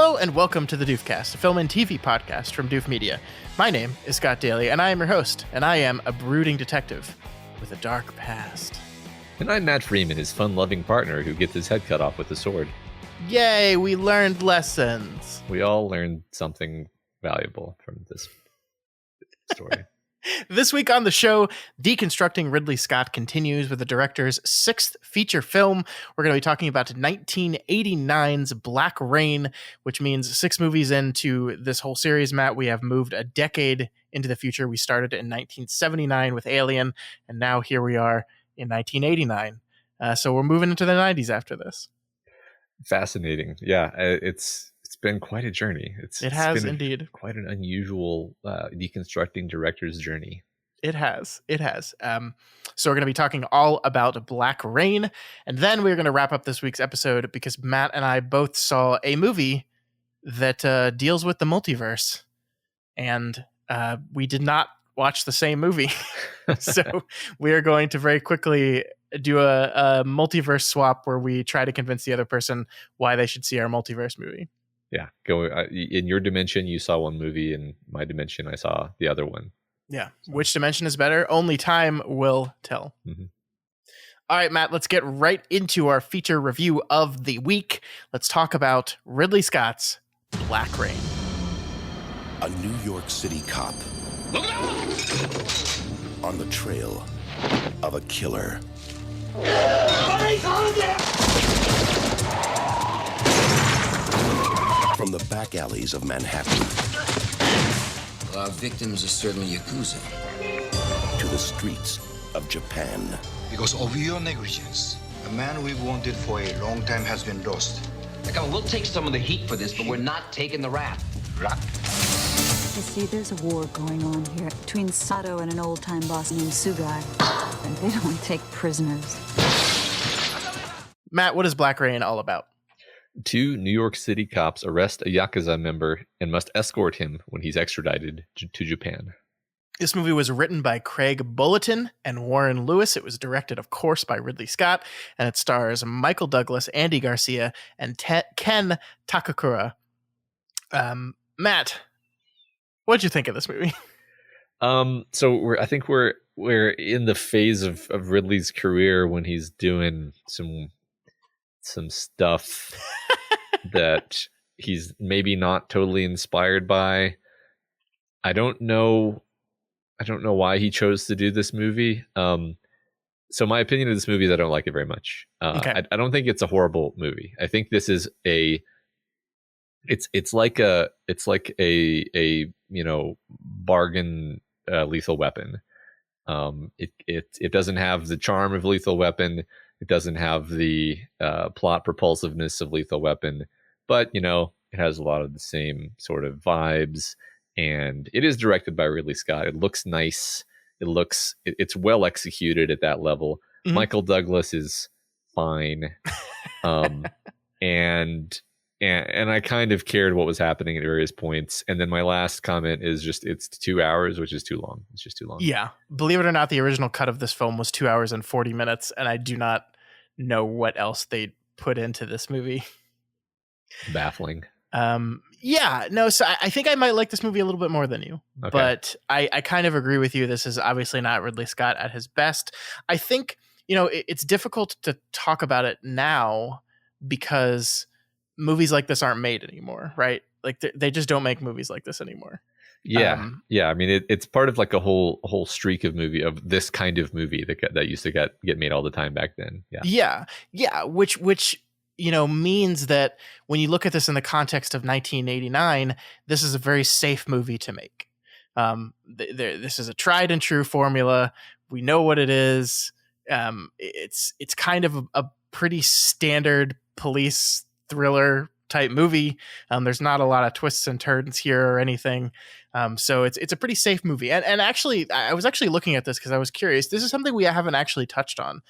Hello and welcome to the Doofcast, a film and TV podcast from Doof Media. My name is Scott Daly, and I am your host, and I am a brooding detective with a dark past. And I'm Matt Freeman, his fun-loving partner who gets his head cut off with a sword. Yay, we learned lessons. We all learned something valuable from this story. This week on the show, Deconstructing Ridley Scott continues with the director's sixth feature film. We're going to be talking about 1989's Black Rain, which means 6 movies into this whole series, Matt. We have moved a decade into the future. We started in 1979 with Alien, and now here we are in 1989. So we're moving into the 90s after this. Fascinating. Yeah, it's been quite a journey. It has been indeed. Quite an unusual deconstructing director's journey. It has. So we're going to be talking all about Black Rain, and then we're going to wrap up this week's episode because Matt and I both saw a movie that deals with the multiverse, and we did not watch the same movie. So we are going to very quickly do a multiverse swap where we try to convince the other person why they should see our multiverse movie. Yeah, in your dimension, you saw one movie. In my dimension, I saw the other one. Yeah, which dimension is better? Only time will tell. Mm-hmm. All right, Matt, let's get right into our feature review of the week. Let's talk about Ridley Scott's Black Rain. A New York City cop on the trail of a killer. From the back alleys of Manhattan Well, our victims are certainly Yakuza. to the streets of Japan. Because of your negligence, a man we've wanted for a long time has been lost. Like, we'll take some of the heat for this, but we're not taking the rap. Rap? You see, there's a war going on here between Sato and an old-time boss named Sugai. And they don't take prisoners. Matt, what is Black Rain all about? 2 New York City cops arrest a Yakuza member and must escort him when he's extradited to Japan. This movie was written by Craig Bulletin and Warren Lewis. It was directed, of course, by Ridley Scott, and it stars Michael Douglas, Andy Garcia, and Ken Takakura. Matt, what'd you think of this movie? So I think we're in the phase of Ridley's career when he's doing some stuff that he's maybe not totally inspired by. I don't know why he chose to do this movie. So my opinion of this movie is I don't like it very much. Okay. I don't think it's a horrible movie. I think this is it's like a bargain Lethal Weapon. It doesn't have the charm of Lethal Weapon. It doesn't have the plot propulsiveness of Lethal Weapon, but it has a lot of the same sort of vibes. And it is directed by Ridley Scott. It looks nice. It's well executed at that level. Mm-hmm. Michael Douglas is fine, and I kind of cared what was happening at various points. And then my last comment is just it's 2 hours, which is too long. It's just too long. Yeah, believe it or not, the original cut of this film was 2 hours and 40 minutes, and I do not know what else they put into this movie. Baffling. So I think I might like this movie a little bit more than you, okay. But I kind of agree with you. This is obviously not Ridley Scott at his best. I think, it's difficult to talk about it now because movies like this aren't made anymore, right? Like they just don't make movies like this anymore. Yeah. I mean, it's part of like a whole streak of this kind of movie that used to get made all the time back then. Yeah. Which means that when you look at this in the context of 1989, this is a very safe movie to make. This is a tried and true formula. We know what it is. It's kind of a pretty standard police thriller type movie. There's not a lot of twists and turns here or anything. So it's a pretty safe movie. And actually, I was actually looking at this because I was curious. This is something we haven't actually touched on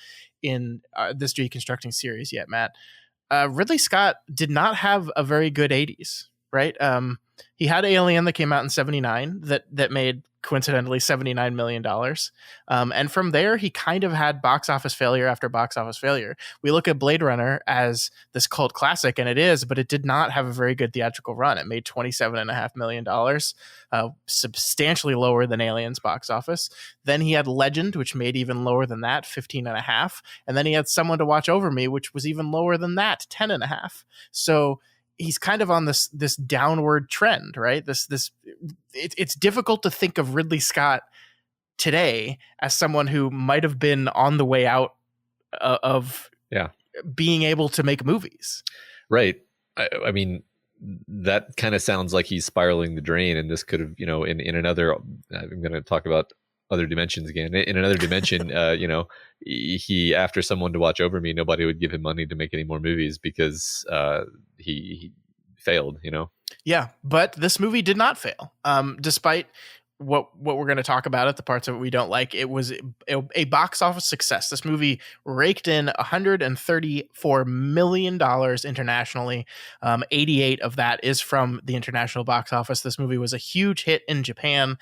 in this Deconstructing series yet, Matt. Ridley Scott did not have a very good 80s, right? He had Alien that came out in 79 that made coincidentally $79 million. And from there, he kind of had box office failure after box office failure. We look at Blade Runner as this cult classic, and it is, but it did not have a very good theatrical run. It made $27.5 million, substantially lower than Alien's box office. Then he had Legend, which made even lower than that, 15.5. And then he had Someone to Watch Over Me, which was even lower than that, 10.5. So he's kind of on this downward trend, right? It's difficult to think of Ridley Scott today as someone who might have been on the way out of being able to make movies. Right. I mean, that kind of sounds like he's spiraling the drain, and this could have, in another, I'm going to talk about other dimensions again. In another dimension, he, after Someone to Watch Over Me, nobody would give him money to make any more movies because he failed, Yeah, but this movie did not fail. Despite what we're going to talk about it, the parts of it we don't like, it was a box office success. This movie raked in $134 million internationally. 88 of that is from the international box office. This movie was a huge hit in Japan,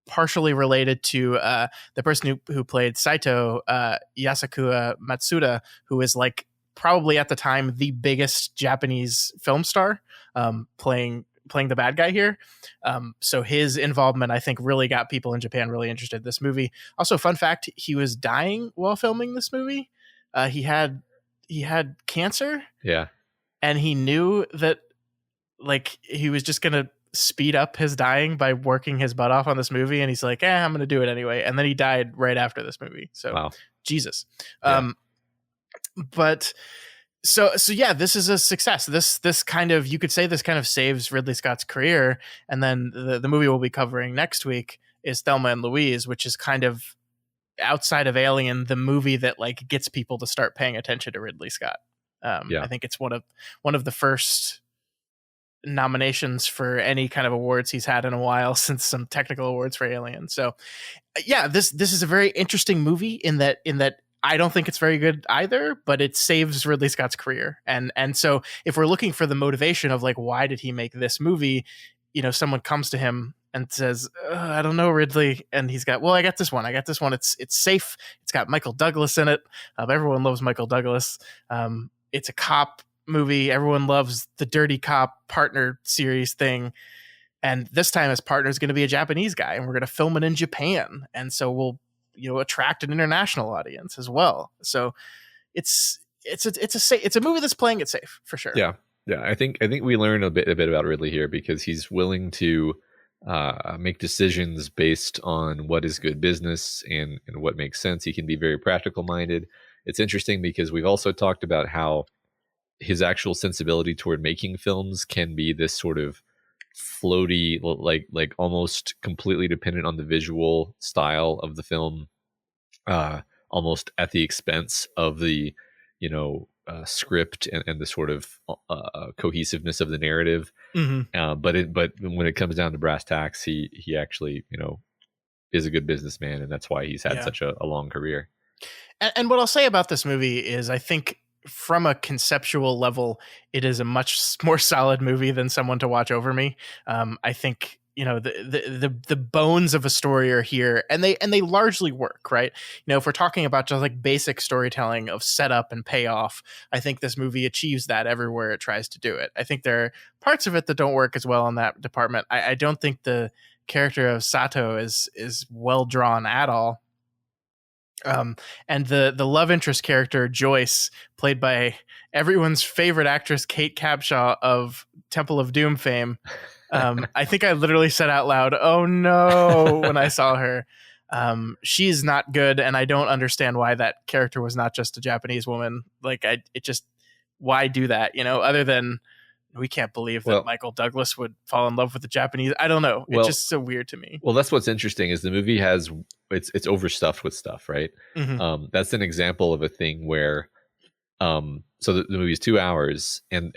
partially related to the person who played Saito, Yasakura Matsuda, who is like probably at the time the biggest Japanese film star, playing the bad guy here. So his involvement, I think, really got people in Japan really interested in this movie. Also, fun fact, he was dying while filming this movie. He had cancer. Yeah. And he knew that like he was just going to speed up his dying by working his butt off on this movie, and he's like, I'm gonna do it anyway, and then he died right after this movie. So wow. Jesus. But so yeah, this is a success. This kind of, you could say this kind of saves Ridley Scott's career. And then the movie we'll be covering next week is Thelma and Louise, which is kind of, outside of Alien, the movie that like gets people to start paying attention to Ridley Scott. I think it's one of the first nominations for any kind of awards he's had in a while, since some technical awards for Alien. So yeah, this is a very interesting movie in that I don't think it's very good either, but it saves Ridley Scott's career. And so if we're looking for the motivation of like, why did he make this movie? Someone comes to him and says, I don't know, Ridley. And he's got, I got this one. It's safe. It's got Michael Douglas in it. Everyone loves Michael Douglas. It's a cop movie. Everyone loves the dirty cop partner series thing. And this time his partner is going to be a Japanese guy, and we're going to film it in Japan. And so we'll, attract an international audience as well. So it's a movie that's playing it safe for sure. Yeah. I think we learn a bit about Ridley here, because he's willing to make decisions based on what is good business and what makes sense. He can be very practical minded. It's interesting because we've also talked about how his actual sensibility toward making films can be this sort of floaty, like almost completely dependent on the visual style of the film, almost at the expense of the script and the sort of cohesiveness of the narrative. Mm-hmm. But when it comes down to brass tacks, he actually is a good businessman, and that's why he's had such a long career. And what I'll say about this movie is, I think from a conceptual level, it is a much more solid movie than Someone to Watch Over Me. I think the bones of a story are here, and they largely work, right? If we're talking about just like basic storytelling of setup and payoff, I think this movie achieves that everywhere it tries to do it. I think there are parts of it that don't work as well in that department. I don't think the character of Sato is well drawn at all. And the love interest character Joyce, played by everyone's favorite actress Kate Capshaw of Temple of Doom fame, I think I literally said out loud, "Oh no," when I saw her. She's not good, and I don't understand why that character was not just a Japanese woman. Like, why do that? Other than we can't believe that Michael Douglas would fall in love with the Japanese. I don't know. It's just so weird to me. Well, that's what's interesting, is the movie has it's overstuffed with stuff, right? Mm-hmm. That's an example of a thing where, so the movie's 2 hours, and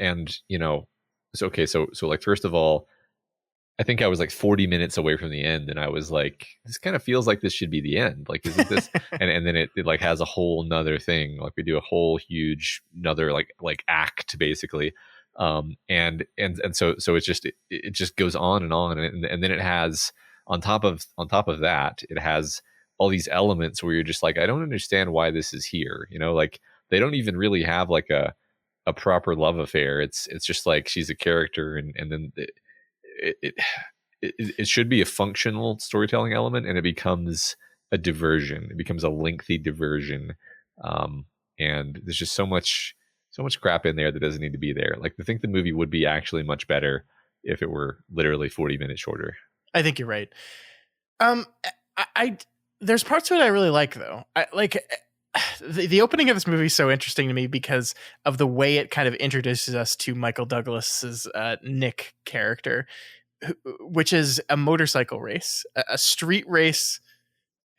so okay, so like, first of all, I think I was like 40 minutes away from the end, and I was like, this kind of feels like this should be the end. Like, isn't this? and then it like has a whole nother thing. Like, we do a whole huge another like act basically. So it just goes on, and then it has on top of that, it has all these elements where you're just like, I don't understand why this is here. Like they don't even really have like a proper love affair. It's just like she's a character, and then it should be a functional storytelling element, and it becomes a diversion. It becomes a lengthy diversion, and there's just so much crap in there that doesn't need to be there. Like I think the movie would be actually much better if it were literally 40 minutes shorter. I think you're right. I there's parts of it I really like though. I like the opening of this movie is so interesting to me because of the way it kind of introduces us to Michael Douglas's Nick character, which is a motorcycle race, a street race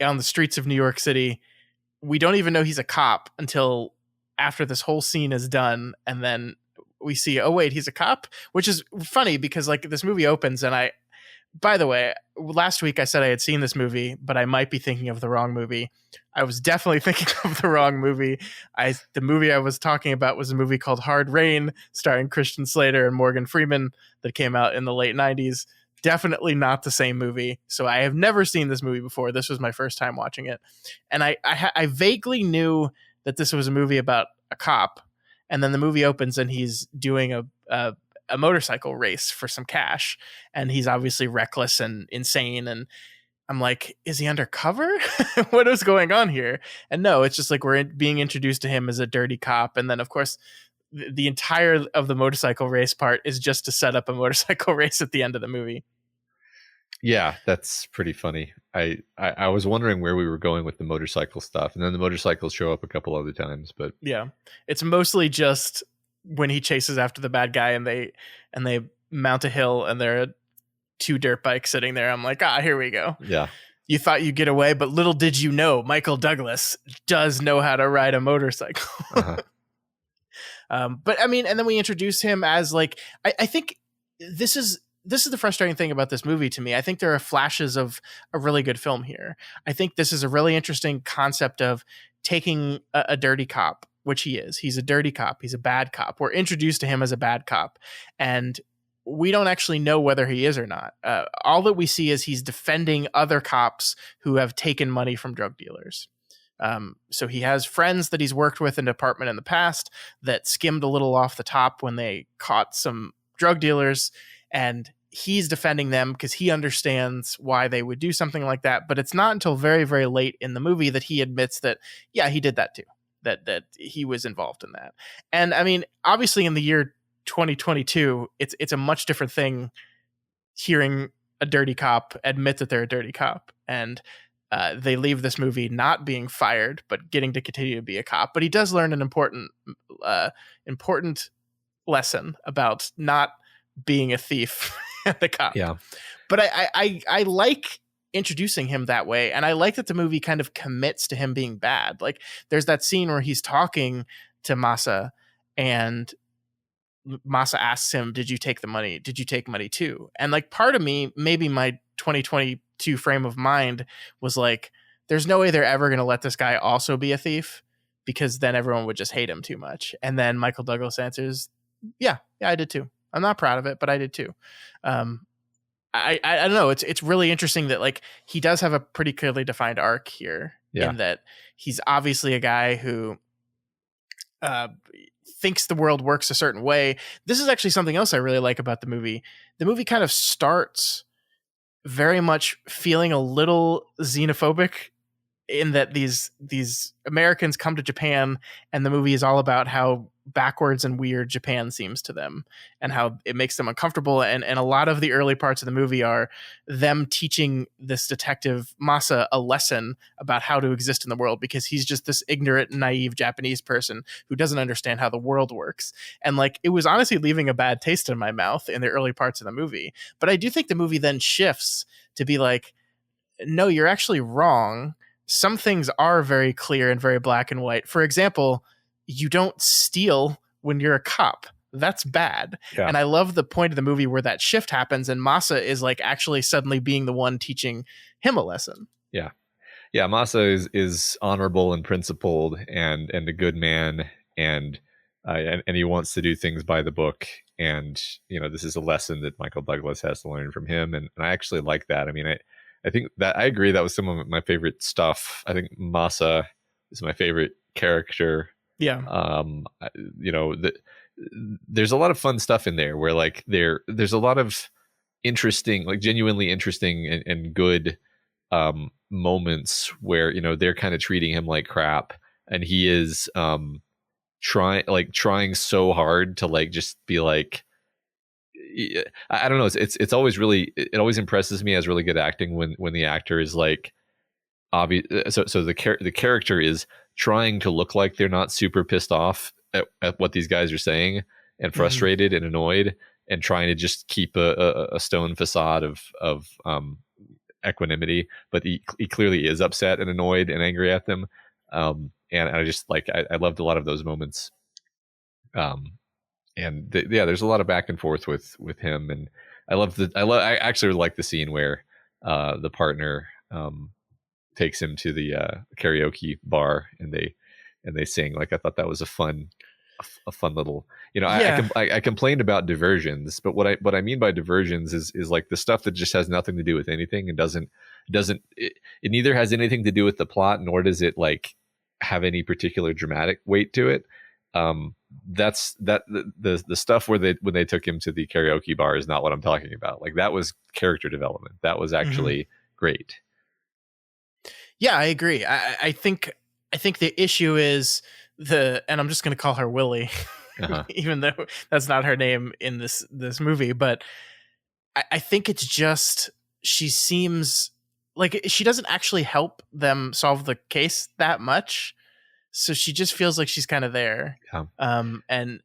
on the streets of New York City. We don't even know he's a cop until after this whole scene is done, and then we see, oh wait, he's a cop, which is funny because like this movie opens, and by the way, last week I said I had seen this movie, but I might be thinking of the wrong movie. I was definitely thinking of the wrong movie. The movie I was talking about was a movie called Hard Rain, starring Christian Slater and Morgan Freeman, that came out in the late 90s. Definitely not the same movie. So I have never seen this movie before. This was my first time watching it. And I vaguely knew that this was a movie about a cop. And then the movie opens and he's doing a motorcycle race for some cash. And he's obviously reckless and insane. And I'm like, is he undercover? What is going on here? And no, it's just like we're being introduced to him as a dirty cop. And then, of course, the entire of the motorcycle race part is just to set up a motorcycle race at the end of the movie. Yeah, that's pretty funny. I was wondering where we were going with the motorcycle stuff, and then the motorcycles show up a couple other times, but yeah, it's mostly just when he chases after the bad guy and they mount a hill and there are two dirt bikes sitting there. I'm like, here we go. Yeah. You thought you'd get away, but little did you know, Michael Douglas does know how to ride a motorcycle. Uh-huh. But I mean, and then we introduce him as like, I think this is the frustrating thing about this movie to me. I think there are flashes of a really good film here. I think this is a really interesting concept of taking a dirty cop, which he is. He's a dirty cop. He's a bad cop. We're introduced to him as a bad cop, and we don't actually know whether he is or not. All that we see is he's defending other cops who have taken money from drug dealers. So he has friends that he's worked with in the department in the past that skimmed a little off the top when they caught some drug dealers, and he's defending them because he understands why they would do something like that. But it's not until very, very late in the movie that he admits that, yeah, he did that too, that he was involved in that. And I mean, obviously in the year 2022, it's a much different thing hearing a dirty cop admit that they're a dirty cop. And they leave this movie not being fired, but getting to continue to be a cop. But he does learn an important lesson about not being a thief at the cop. Yeah. But I like introducing him that way. And I like that the movie kind of commits to him being bad. Like there's that scene where he's talking to Masa, and Masa asks him, did you take the money? Did you take money too? And like part of me, maybe my 2022 frame of mind was like, there's no way they're ever going to let this guy also be a thief, because then everyone would just hate him too much. And then Michael Douglas answers, yeah, I did too. I'm not proud of it, but I did too. I don't know. It's really interesting that like he does have a pretty clearly defined arc here, in that he's obviously a guy who thinks the world works a certain way. This is actually something else I really like about the movie. The movie kind of starts very much feeling a little xenophobic, in that these Americans come to Japan, and the movie is all about how backwards and weird Japan seems to them and how it makes them uncomfortable. And a lot of the early parts of the movie are them teaching this detective Masa a lesson about how to exist in the world, because he's just this ignorant, naive Japanese person who doesn't understand how the world works. And like, it was honestly leaving a bad taste in my mouth in the early parts of the movie. But I do think the movie then shifts to be like, no, you're actually wrong. Some things are very clear and very black and white. For example, you don't steal when you're a cop. That's bad. Yeah. And I love the point of the movie where that shift happens and Masa is like actually suddenly being the one teaching him a lesson. Yeah. Yeah. Masa is honorable and principled and a good man. And he wants to do things by the book. and this is a lesson that Michael Douglas has to learn from him, and I actually like that. I mean, I think that I agree that was some of my favorite stuff. I think Masa is my favorite character. Yeah. There's a lot of fun stuff in there where like there's a lot of interesting, like genuinely interesting and good moments where they're kind of treating him like crap, and he is trying so hard to like just be like, I don't know, it's always really, it always impresses me as really good acting when the actor is like obvious. So the character is trying to look like they're not super pissed off at what these guys are saying and frustrated and annoyed, and trying to just keep a stone facade of equanimity, but he clearly is upset and annoyed and angry at them. And I just like, I loved a lot of those moments. And there's a lot of back and forth with him, and I actually like the scene where the partner takes him to the karaoke bar and they sing. Like, I thought that was a fun little, I complained about diversions, but what I mean by diversions is like the stuff that just has nothing to do with anything and doesn't it neither has anything to do with the plot, nor does it like have any particular dramatic weight to it. That's the stuff when they took him to the karaoke bar is not what I'm talking about. Like, that was character development. That was actually great. Yeah, I agree. I think the issue is and I'm just going to call her Willie, even though that's not her name in this movie. But I think it's just, she seems like she doesn't actually help them solve the case that much. So she just feels like she's kind of there. Yeah. And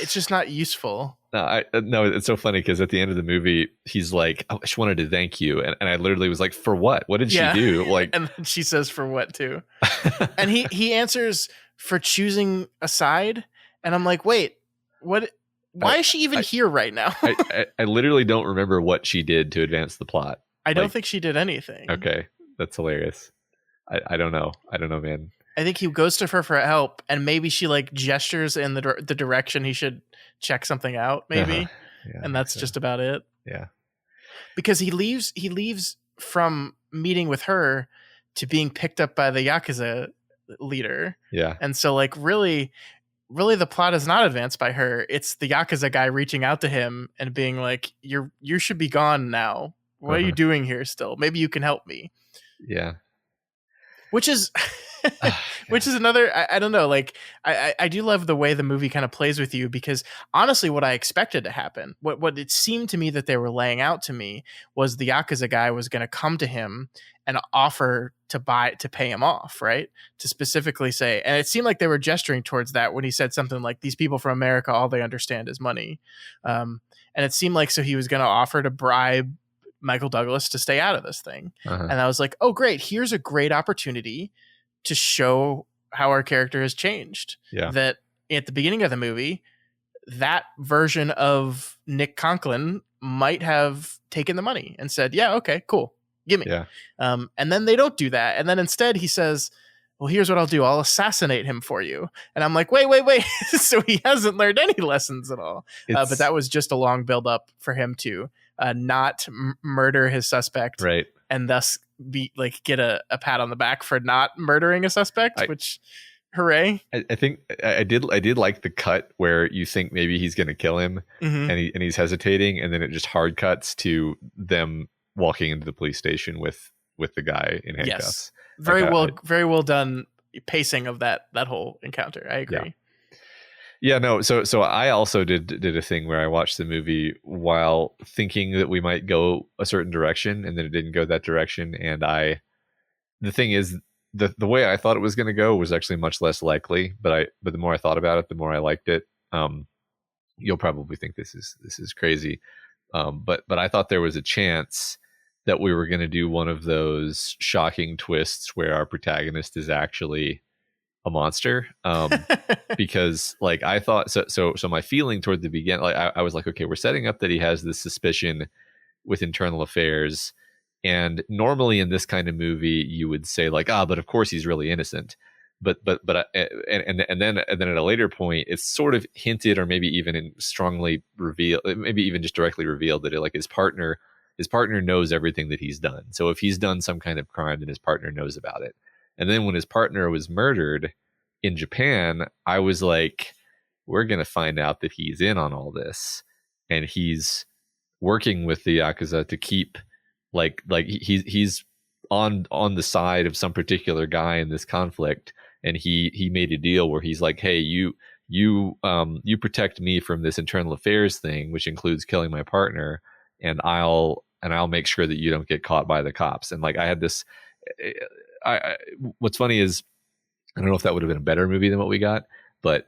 it's just not useful. No, it's so funny because at the end of the movie, he's like, "I just wanted to thank you," and I literally was like, "For what? What did she do?" Like, and then she says, "For what?" too. And he answers, "For choosing a side," and I'm like, "Wait, what? Why is she even here right now?" I literally don't remember what she did to advance the plot. I don't think she did anything. Okay, that's hilarious. I don't know. I don't know, man. I think he goes to her for help, and maybe she like gestures in the direction he should check something out, maybe, and that's just about it. Yeah, because he leaves from meeting with her to being picked up by the Yakuza leader. Yeah, and so like really the plot is not advanced by her. It's the Yakuza guy reaching out to him and being like, "You should be gone now. What are you doing here still? Maybe you can help me." Yeah. Which is another, I don't know, like I do love the way the movie kind of plays with you, because honestly what I expected to happen, what it seemed to me that they were laying out to me, was the Yakuza guy was going to come to him and offer to pay him off, right? To specifically say, and it seemed like they were gesturing towards that when he said something like, "These people from America, all they understand is money." And it seemed like, so he was going to offer to bribe Michael Douglas to stay out of this thing. And I was like, oh great, here's a great opportunity to show how our character has changed. That at the beginning of the movie, that version of Nick Conklin might have taken the money and said, "Yeah, okay, cool, give me." And then they don't do that, and then instead he says, "Well, here's what I'll do, I'll assassinate him for you." And I'm like, wait. So he hasn't learned any lessons at all. But that was just a long build up for him to not murder his suspect, right? And thus be like, get a pat on the back for not murdering a suspect, which hooray. I think I did like the cut where you think maybe he's going to kill him, and he's hesitating, and then it just hard cuts to them walking into the police station with the guy in handcuffs. Yes. Very well done pacing of that whole encounter. I agree. Yeah, no. So I also did a thing where I watched the movie while thinking that we might go a certain direction, and then it didn't go that direction. And the thing is, the way I thought it was going to go was actually much less likely. But the more I thought about it, the more I liked it. You'll probably think this is crazy, but I thought there was a chance that we were going to do one of those shocking twists where our protagonist is actually a monster, because like I thought so my feeling toward the beginning, like I was like, okay, we're setting up that he has this suspicion with internal affairs, and normally in this kind of movie you would say like, but of course he's really innocent, And then at a later point, it's sort of hinted, or maybe even strongly revealed, maybe even just directly revealed, that his partner knows everything that he's done. So if he's done some kind of crime, then his partner knows about it. And then when his partner was murdered in Japan, I was like, we're gonna find out that he's in on all this, and he's working with the Yakuza to keep he's on the side of some particular guy in this conflict. And he made a deal where he's like, hey, you protect me from this internal affairs thing, which includes killing my partner, and I'll make sure that you don't get caught by the cops. And like, I had this, what's funny is, I don't know if that would have been a better movie than what we got, but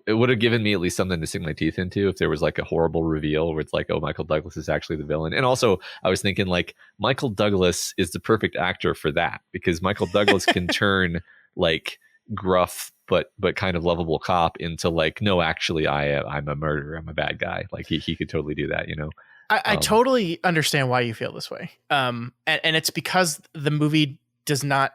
it would have given me at least something to sink my teeth into if there was like a horrible reveal where it's like, oh, Michael Douglas is actually the villain. And also I was thinking, like, Michael Douglas is the perfect actor for that, because Michael Douglas can turn like gruff but kind of lovable cop into like, no, actually I'm a murderer, I'm a bad guy. Like he could totally do that, you know. I totally understand why you feel this way, and it's because the movie does not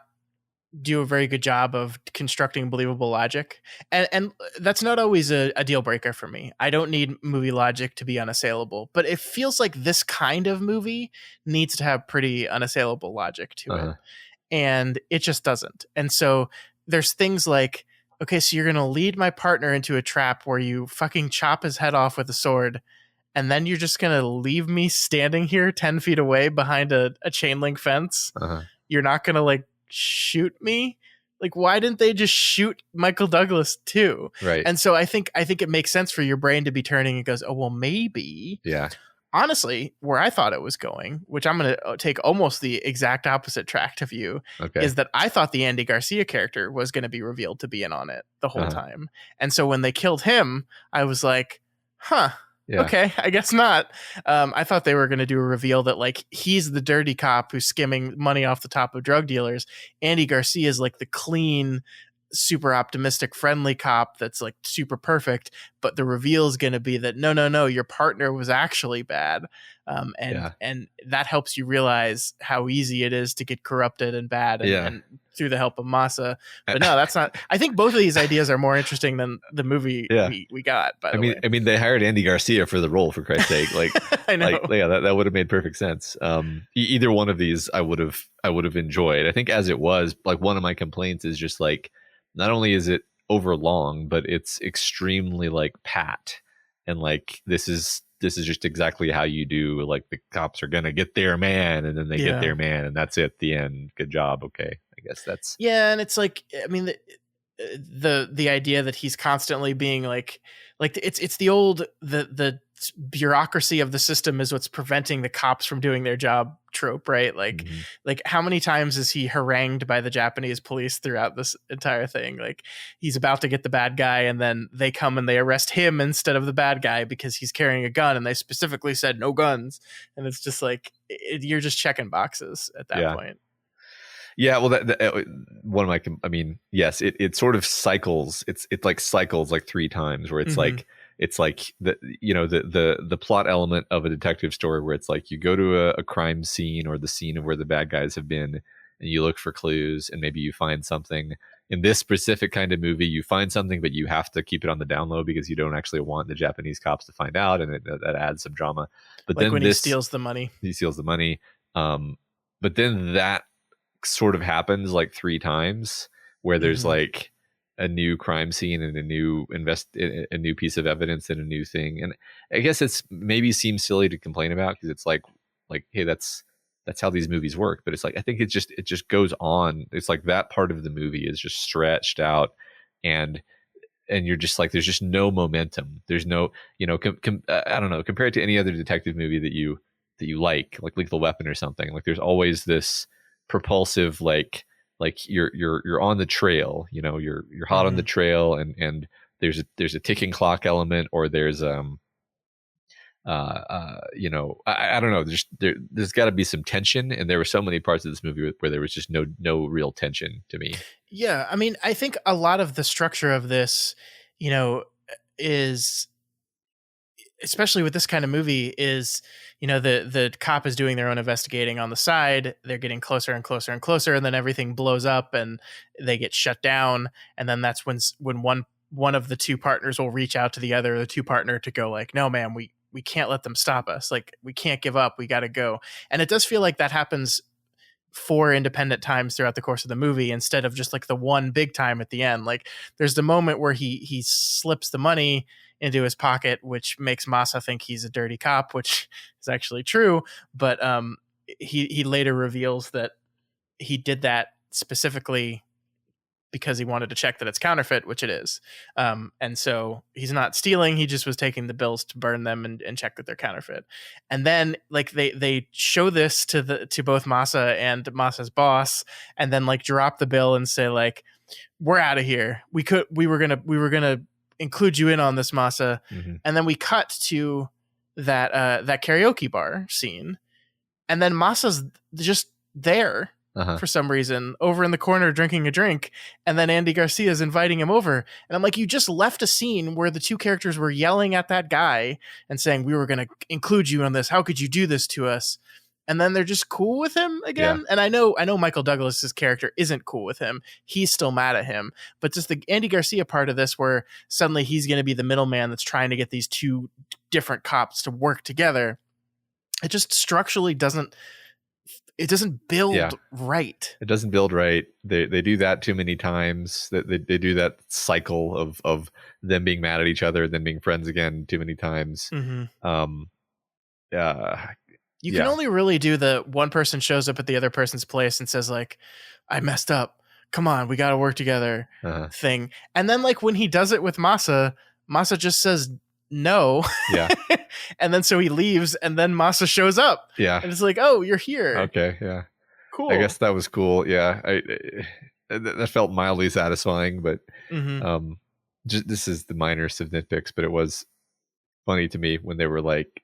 do a very good job of constructing believable logic, and that's not always a deal breaker for me. I don't need movie logic to be unassailable, but it feels like this kind of movie needs to have pretty unassailable logic to it, and it just doesn't. And so there's things like, okay, so you're going to lead my partner into a trap where you fucking chop his head off with a sword, and then you're just going to leave me standing here 10 feet away behind a chain link fence. You're not going to like shoot me. Like, why didn't they just shoot Michael Douglas too? Right. And so I think it makes sense for your brain to be turning and goes, oh, well, maybe. Yeah. Honestly, where I thought it was going, which I'm going to take almost the exact opposite track of you, is that I thought the Andy Garcia character was going to be revealed to be in on it the whole time. And so when they killed him, I was like, huh, okay, I guess not. I thought they were going to do a reveal that like he's the dirty cop who's skimming money off the top of drug dealers. Andy Garcia is like the clean, super optimistic, friendly cop that's like super perfect, but the reveal is going to be that no, your partner was actually bad, and that helps you realize how easy it is to get corrupted and bad, and through the help of Masa. But no, that's not. I think both of these ideas are more interesting than the movie we got. By the way, I mean, they hired Andy Garcia for the role, for Christ's sake. Like, I know. Like, that would have made perfect sense. Either one of these, I would have enjoyed. I think as it was, like, one of my complaints is just like, not only is it overlong, but it's extremely like pat, and like this is just exactly how you do. Like, the cops are gonna get their man, and then they get their man, and that's it. The end. Good job. Okay, I guess that's and it's like, I mean, the idea that he's constantly being like it's the old the bureaucracy of the system is what's preventing the cops from doing their job trope, right? Like, like how many times is he harangued by the Japanese police throughout this entire thing? Like, he's about to get the bad guy, and then they come and they arrest him instead of the bad guy because he's carrying a gun, and they specifically said no guns. And it's just like, you're just checking boxes at that point. Yeah, well, one of my, I mean, yes, it sort of cycles. It like cycles like 3 times, where it's like, it's like the plot element of a detective story where it's like you go to a crime scene or the scene of where the bad guys have been, and you look for clues, and maybe you find something. In this specific kind of movie, you find something, but you have to keep it on the down low because you don't actually want the Japanese cops to find out, and that adds some drama. But like then when he steals the money. But then that sort of happens like 3 times, where there's like a new crime scene and a new piece of evidence and a new thing. And I guess it's maybe seems silly to complain about, because it's like, hey, that's how these movies work. But it's like, I think it just goes on. It's like that part of the movie is just stretched out, and you're just like, there's just no momentum. There's no, I don't know, compared to any other detective movie that you like Lethal Weapon or something, like there's always this propulsive, like you're on the trail, you're hot on the trail, and there's a ticking clock element, or there's I don't know, there's got to be some tension, and there were so many parts of this movie where there was just no real tension to me. Yeah, I mean, I think a lot of the structure of this, is especially with this kind of movie, is, you know, the cop is doing their own investigating on the side. They're getting closer and closer and closer, and then everything blows up and they get shut down. And then that's when one of the two partners will reach out to the two partner to go like, no, man, we can't let them stop us. Like, we can't give up. We got to go. And it does feel like that happens 4 independent times throughout the course of the movie, instead of just like the one big time at the end. Like, there's the moment where he slips the money into his pocket, which makes Masa think he's a dirty cop, which is actually true. But he later reveals that he did that specifically because he wanted to check that it's counterfeit, which it is. And so he's not stealing. He just was taking the bills to burn them and check that they're counterfeit. And then like they show this to both Masa and Masa's boss, and then like drop the bill and say like, we're out of here. We were gonna include you in on this, Masa. Mm-hmm. And then we cut to that karaoke bar scene, and then Masa's just there for some reason, over in the corner drinking a drink, and then Andy Garcia's inviting him over. And I'm like, you just left a scene where the two characters were yelling at that guy and saying, we were going to include you on this. How could you do this to us? And then they're just cool with him again. Yeah. And I know Michael Douglas's character isn't cool with him. He's still mad at him. But just the Andy Garcia part of this, where suddenly he's going to be the middleman that's trying to get these two different cops to work together, it just structurally doesn't build right. It doesn't build right. They do that too many times. That they do that cycle of them being mad at each other, then being friends again too many times. Mm-hmm. You can only really do the one person shows up at the other person's place and says like, I messed up. Come on, we got to work together thing. And then like when he does it with Masa just says no. Yeah. And then so he leaves, and then Masa shows up. Yeah. And it's like, oh, you're here. Okay. Yeah. Cool. I guess that was cool. Yeah. That felt mildly satisfying, but this is the minorest of nitpicks, but it was funny to me when they were like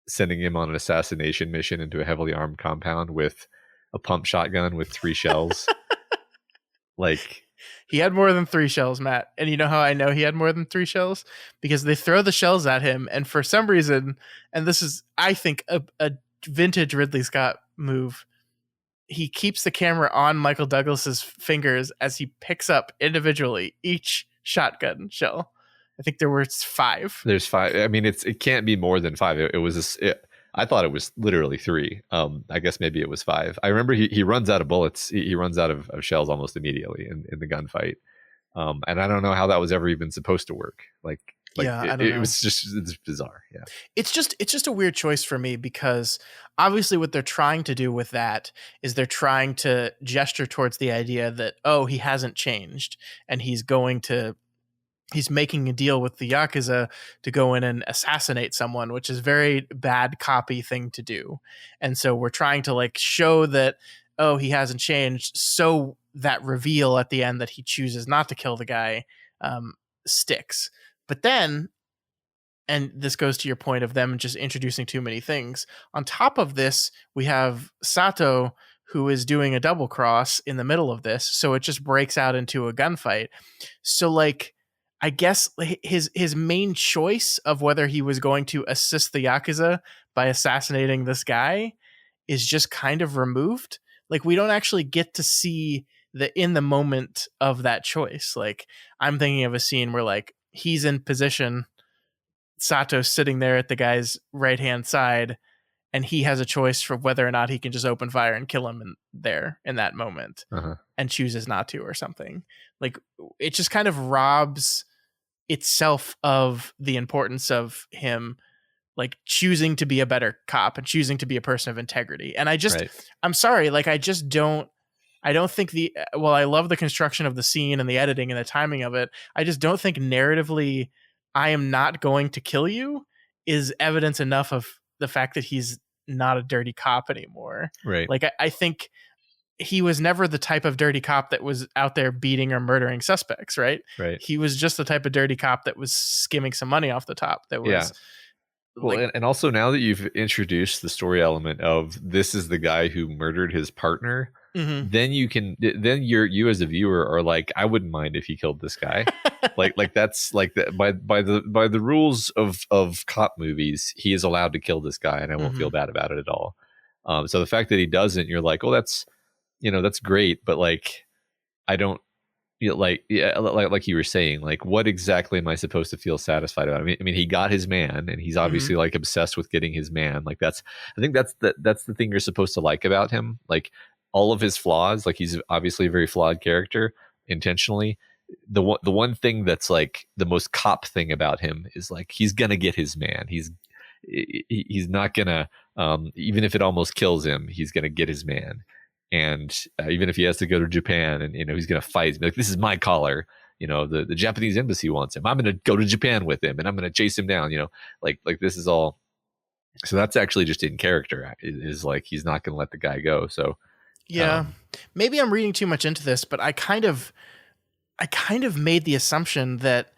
sending him on an assassination mission into a heavily armed compound with a pump shotgun with 3 shells. Like, he had more than 3 shells, Matt. And you know how I know he had more than 3 shells? Because they throw the shells at him, and for some reason, and this is, I think, a vintage Ridley Scott move, he keeps the camera on Michael Douglas's fingers as he picks up individually each shotgun shell. I think there were 5. There's 5. I mean, it can't be more than 5. It was I thought it was literally 3. I guess maybe it was 5. I remember he runs out of bullets. He runs out of shells almost immediately in the gunfight. And I don't know how that was ever even supposed to work. It was it's bizarre. Yeah. It's just a weird choice for me, because obviously what they're trying to do with that is they're trying to gesture towards the idea that, oh, he hasn't changed, and he's making a deal with the Yakuza to go in and assassinate someone, which is a very bad copy thing to do. And so we're trying to like show that, oh, he hasn't changed, so that reveal at the end that he chooses not to kill the guy sticks. But then, and this goes to your point of them just introducing too many things, on top of this, we have Sato, who is doing a double cross in the middle of this. So it just breaks out into a gunfight. So like, I guess his main choice of whether he was going to assist the Yakuza by assassinating this guy is just kind of removed. Like, we don't actually get to see in the moment of that choice. Like, I'm thinking of a scene where like he's in position, Sato's sitting there at the guy's right-hand side, and he has a choice for whether or not he can just open fire and kill him in that moment, and chooses not to or something. Like, it just kind of robs itself of the importance of him like choosing to be a better cop and choosing to be a person of integrity. And I'm sorry, like, I don't think I love the construction of the scene and the editing and the timing of it. I just don't think narratively, I am not going to kill you is evidence enough of the fact that he's not a dirty cop anymore. Right. Like, I think he was never the type of dirty cop that was out there beating or murdering suspects, right? Right. He was just the type of dirty cop that was skimming some money off the top. That was, well, and also now that you've introduced the story element of this is the guy who murdered his partner, then you as a viewer are like, I wouldn't mind if he killed this guy. like that's like that by the rules of cop movies, he is allowed to kill this guy, and I won't feel bad about it at all. So the fact that he doesn't, you're like, oh, that's that's great, but like I don't like you were saying, like what exactly am I supposed to feel satisfied about? I mean he got his man, and he's obviously like obsessed with getting his man. Like I think that's the thing you're supposed to like about him. Like all of his flaws, like he's obviously a very flawed character intentionally. The one thing that's like the most cop thing about him is like he's gonna get his man. He's not gonna even if it almost kills him, he's gonna get his man. And even if he has to go to Japan, and he's gonna fight, like, this is my collar. The Japanese embassy wants him. I'm gonna go to Japan with him, and I'm gonna chase him down. Like this is all. So that's actually just in character. Is like he's not gonna let the guy go. So yeah, maybe I'm reading too much into this, but I kind of made the assumption that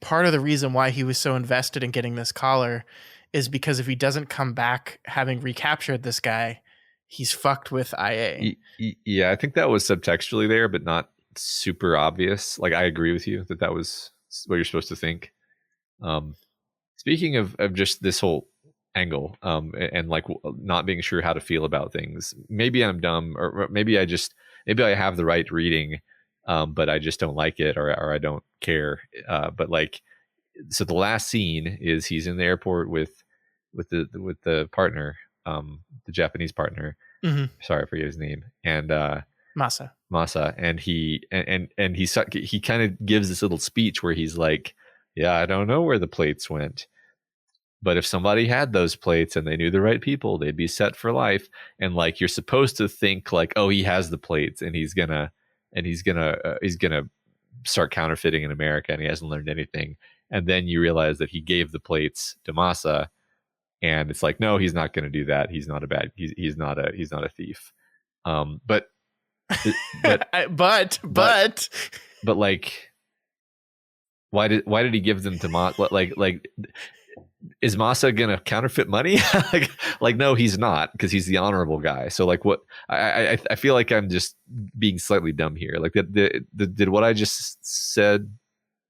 part of the reason why he was so invested in getting this collar is because if he doesn't come back having recaptured this guy, he's fucked with IA. Yeah, I think that was subtextually there, but not super obvious. Like, I agree with you that was what you're supposed to think. Speaking of just this whole angle, and like not being sure how to feel about things, maybe I'm dumb, or maybe I have the right reading, but I just don't like it, or I don't care. But like, so the last scene is he's in the airport with the partner, the Japanese partner. Sorry, I forget his name. And Masa, and he kind of gives this little speech where he's like, yeah, I don't know where the plates went, but if somebody had those plates and they knew the right people, they'd be set for life. And like, you're supposed to think like, oh, he has the plates, and he's gonna start counterfeiting in America, and he hasn't learned anything. And then you realize that he gave the plates to Masa, and it's like, no, he's not going to do that. He's not he's not a thief. But like, why did he give them to Masa? Like, is Masa gonna counterfeit money? like no, he's not, because he's the honorable guy. So like, what I feel like I'm just being slightly dumb here. Like, did what I just said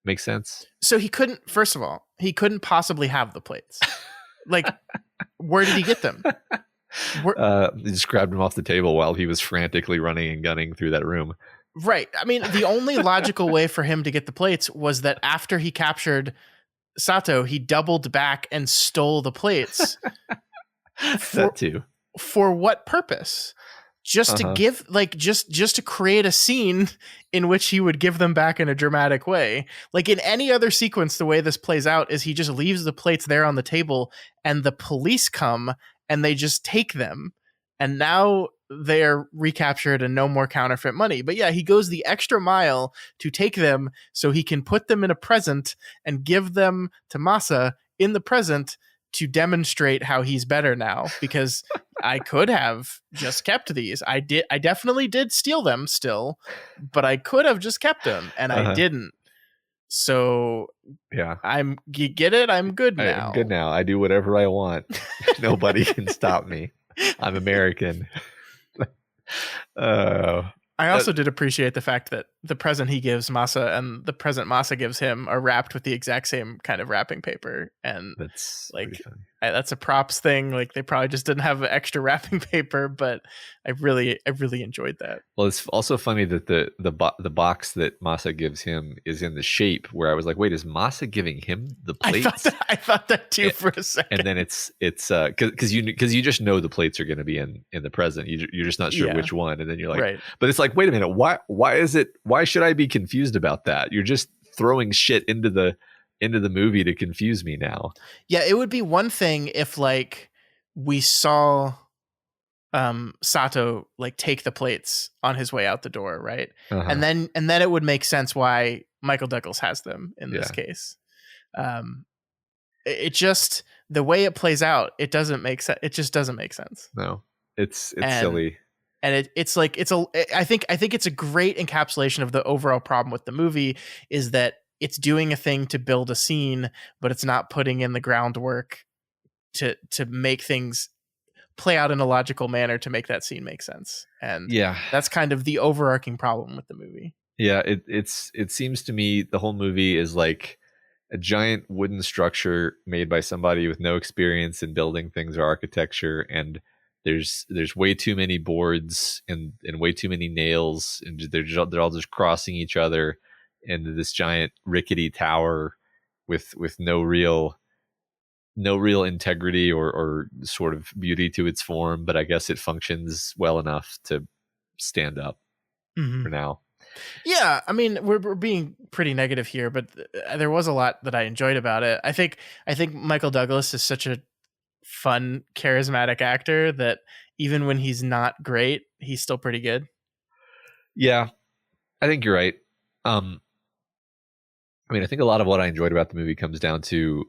make sense? So first of all, he couldn't possibly have the plates. Like, where did he get them? He just grabbed them off the table while he was frantically running and gunning through that room. Right. I mean, the only logical way for him to get the plates was that after he captured Sato, he doubled back and stole the plates. That too. For what purpose? Just to give, like, just to create a scene in which he would give them back in a dramatic way. Like, in any other sequence, the way this plays out is he just leaves the plates there on the table, and the police come and they just take them, and now they're recaptured and no more counterfeit money. But yeah, he goes the extra mile to take them so he can put them in a present and give them to Masa in the present to demonstrate how he's better now, because I could have just kept these. I definitely did steal them still, but I could have just kept them, and I didn't. So yeah, you get it? I'm good now. I'm good now. I do whatever I want. Nobody can stop me. I'm American. I also did appreciate the fact that the present he gives Masa and the present Masa gives him are wrapped with the exact same kind of wrapping paper, and that's like that's a props thing. Like, they probably just didn't have extra wrapping paper, but I really enjoyed that. Well, it's also funny that the box that Masa gives him is in the shape where I was like, wait, is Masa giving him the plates? I thought that too for a second. And then it's because you just know the plates are going to be in the present. You're just not sure which one, and then you're like, right. But it's like, wait a minute, why should I be confused about that? You're just throwing shit into the movie to confuse me now. Yeah, it would be one thing if like we saw Sato like take the plates on his way out the door, right? And then it would make sense why Michael Douglas has them in this case. It just, the way it plays out, it doesn't make sense. It just doesn't make sense. No, it's silly. And it's like, I think it's a great encapsulation of the overall problem with the movie, is that it's doing a thing to build a scene, but it's not putting in the groundwork to make things play out in a logical manner to make that scene make sense. And Yeah. that's kind of the overarching problem with the movie. Yeah, it seems to me the whole movie is like a giant wooden structure made by somebody with no experience in building things or architecture, and there's way too many boards and way too many nails, and they're all just crossing each other into this giant rickety tower with no real integrity or sort of beauty to its form, but I guess it functions well enough to stand up for now. Yeah, I mean, we're being pretty negative here, but there was a lot that I enjoyed about it. I think Michael Douglas is such a fun, charismatic actor that even when he's not great, he's still pretty good. Yeah, I think you're right. I mean, I think a lot of what I enjoyed about the movie comes down to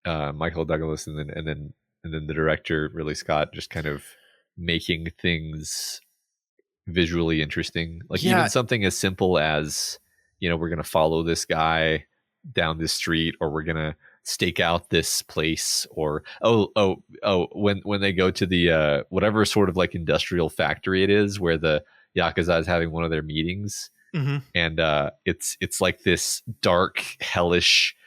Michael Douglas and then the director Ridley Scott just kind of making things visually interesting. Like even something as simple as, you know, we're going to follow this guy down this street, or we're going to stake out this place, or when they go to the whatever sort of like industrial factory it is where the Yakuza is having one of their meetings, and it's like this dark, hellish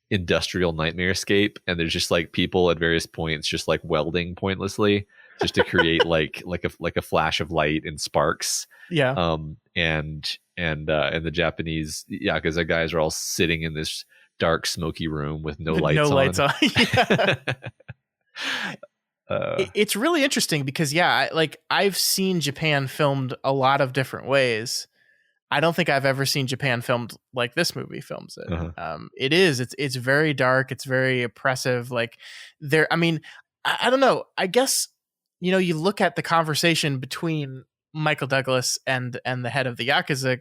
industrial nightmarescape, and there's just like people at various points just like welding pointlessly just to create like a flash of light and sparks. And the Japanese Yakuza guys are all sitting in this dark, smoky room with no lights on. It's really interesting because I've seen Japan filmed a lot of different ways. I don't think I've ever seen Japan filmed like this movie films it. It's very dark. It's very oppressive. Like there, I mean, I don't know. I guess, you know, you look at the conversation between Michael Douglas and the head of the Yakuza,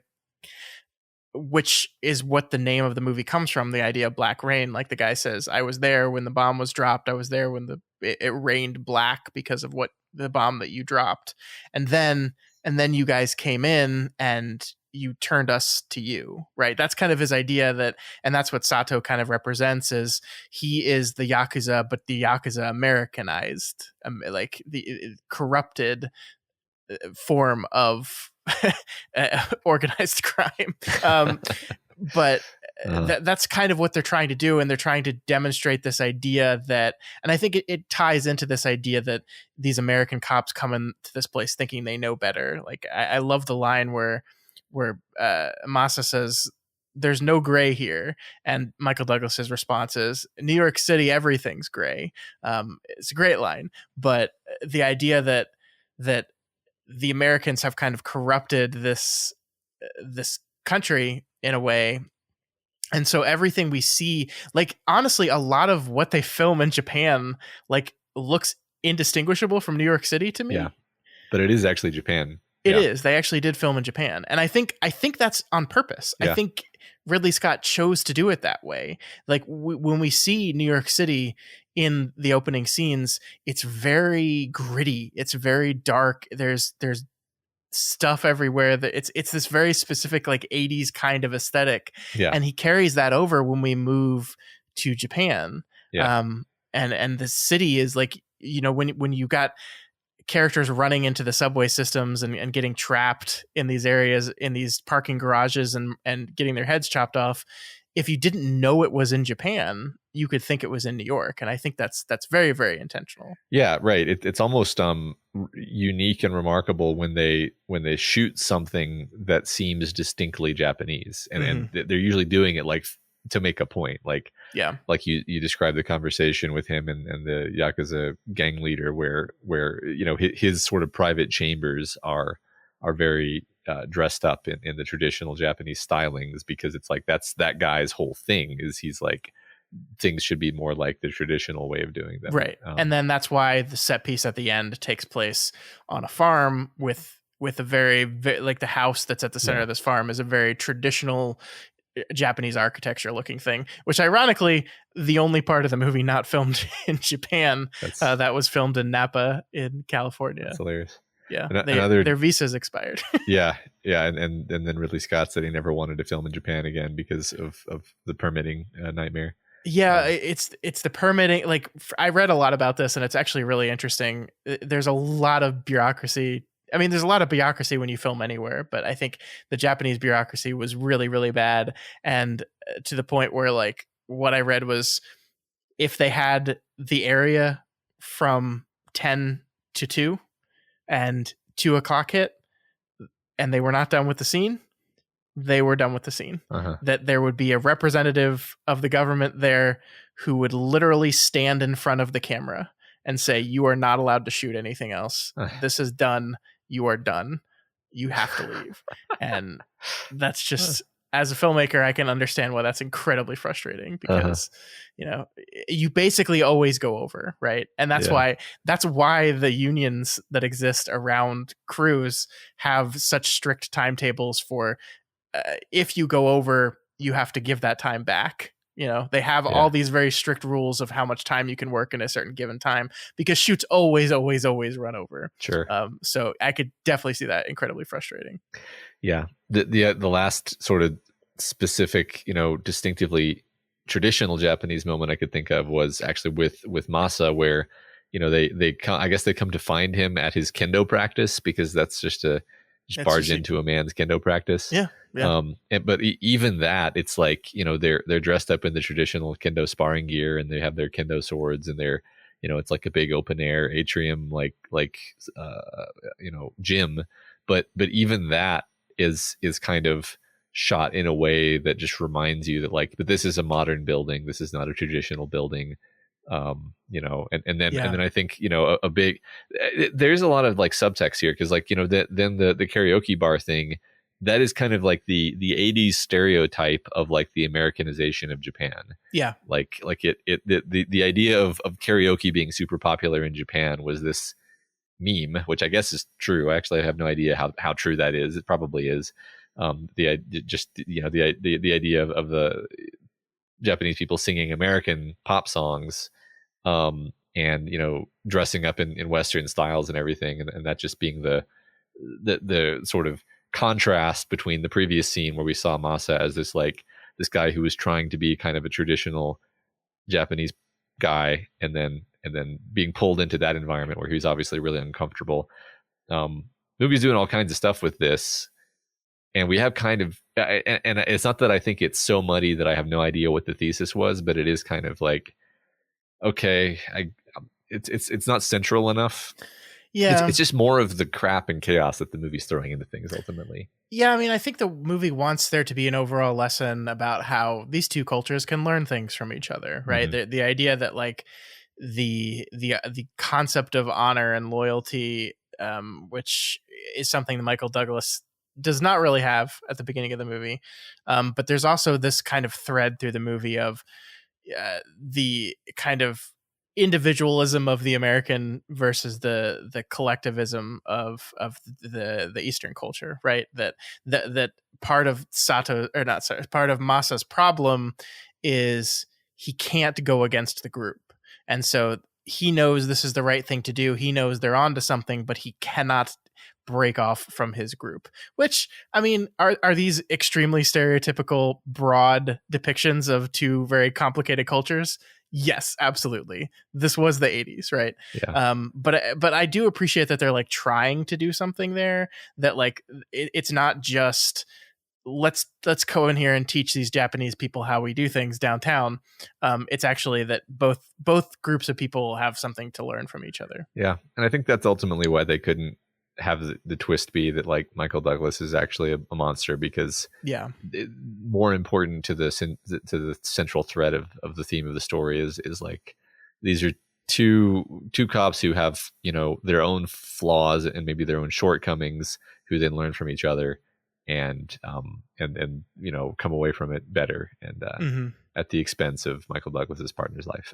which is what the name of the movie comes from, the idea of black rain. Like the guy says, I was there when the bomb was dropped. I was there when it rained black because of what the bomb that you dropped. And then you guys came in and you turned us to you, right? That's kind of his idea and that's what Sato kind of represents, he is the Yakuza, but the Yakuza Americanized, like the corrupted form of organized crime. But that's kind of what they're trying to do. And they're trying to demonstrate this idea that, and I think it ties into this idea that these American cops come into this place thinking they know better. Like I love the line where Masa says, there's no gray here. And Michael Douglas's response is, New York City, everything's gray. It's a great line, but the idea that the Americans have kind of corrupted this country in a way. And so everything we see, like, honestly, a lot of what they film in Japan, like, looks indistinguishable from New York City to me. Yeah, but it is actually Japan. It is. They actually did film in Japan. And I think that's on purpose. Yeah. I think Ridley Scott chose to do it that way. Like when we see New York City in the opening scenes, it's very gritty. It's very dark. There's stuff everywhere that it's this very specific like 80s kind of aesthetic. Yeah. And he carries that over when we move to Japan. Yeah. And the city is like, you know, when you got characters running into the subway systems and getting trapped in these areas, in these parking garages and getting their heads chopped off. If you didn't know it was in Japan, you could think it was in New York. And I think that's very, very intentional. Yeah, right. It's almost unique and remarkable when they shoot something that seems distinctly Japanese, and they're usually doing it like to make a point. Like, yeah, like you described the conversation with him and the Yakuza gang leader where you know his sort of private chambers are very dressed up in the traditional Japanese stylings, because it's like that's that guy's whole thing, is he's like, things should be more like the traditional way of doing them. Right. And then that's why the set piece at the end takes place on a farm with a very like the house that's at the center of this farm is a very traditional Japanese architecture looking thing, which ironically, the only part of the movie not filmed in Japan, that was filmed in Napa in California. That's hilarious. Yeah. Their visa's expired. Yeah. And then Ridley Scott said he never wanted to film in Japan again because of the permitting nightmare. Yeah, it's the permitting. Like I read a lot about this, and it's actually really interesting. There's a lot of bureaucracy. I mean, there's a lot of bureaucracy when you film anywhere, but I think the Japanese bureaucracy was really, really bad, and to the point where, like, what I read was if they had the area from 10 to 2 and 2 o'clock hit, and they were not done with the scene, they were done with the scene. That there would be a representative of the government there who would literally stand in front of the camera and say, "You are not allowed to shoot anything else. This is done. You are done. You have to leave." And that's just, as a filmmaker, I can understand why that's incredibly frustrating, because you basically always go over, right? And that's why the unions that exist around crews have such strict timetables for if you go over, you have to give that time back. They have all these very strict rules of how much time you can work in a certain given time, because shoots always run over. Sure. So I could definitely see that incredibly frustrating. Yeah. The last sort of specific, distinctively traditional Japanese moment I could think of was actually with Masa, where, I guess they come to find him at his kendo practice, because that's just barge into a man's kendo practice. Yeah. But even that, it's like, they're dressed up in the traditional kendo sparring gear, and they have their kendo swords, and they're, it's like a big open air atrium, gym. But even that is kind of shot in a way that just reminds you that, like, but this is a modern building. This is not a traditional building. And then I think, a big, there's a lot of like subtext here, because like, then the karaoke bar thing, that is kind of like the 80s stereotype of like the Americanization of Japan. Yeah. The idea of karaoke being super popular in Japan was this meme, which I guess is true. I actually have no idea how true that is. It probably is. The idea of the Japanese people singing American pop songs, and dressing up in Western styles and everything, and that just being the sort of contrast between the previous scene where we saw Masa as this guy who was trying to be kind of a traditional Japanese guy, and then being pulled into that environment where he was obviously really uncomfortable. Movie's doing all kinds of stuff with this, and we have kind of, and it's not that I think it's so muddy that I have no idea what the thesis was, but it is kind of like, okay, it's not central enough. Yeah. It's just more of the crap and chaos that the movie's throwing into things ultimately. Yeah, I mean, I think the movie wants there to be an overall lesson about how these two cultures can learn things from each other, right? Mm-hmm. The idea that like the concept of honor and loyalty, which is something that Michael Douglas does not really have at the beginning of the movie, but there's also this kind of thread through the movie of the kind of individualism of the American versus the collectivism of the Eastern culture, right? That part of part of Masa's problem is he can't go against the group, and so he knows this is the right thing to do. He knows they're onto something, but he cannot break off from his group. Which, I mean, are these extremely stereotypical, broad depictions of two very complicated cultures? Yes, absolutely. This was the 80s, right? Yeah. But I do appreciate that they're like trying to do something there, that like it's not just let's go in here and teach these Japanese people how we do things downtown. It's actually that both groups of people have something to learn from each other. Yeah, and I think that's ultimately why they couldn't have the twist be that like Michael Douglas is actually a monster, because more important to the central thread of the theme of the story is like these are two cops who have their own flaws and maybe their own shortcomings, who then learn from each other and come away from it better, and at the expense of Michael Douglas's partner's life.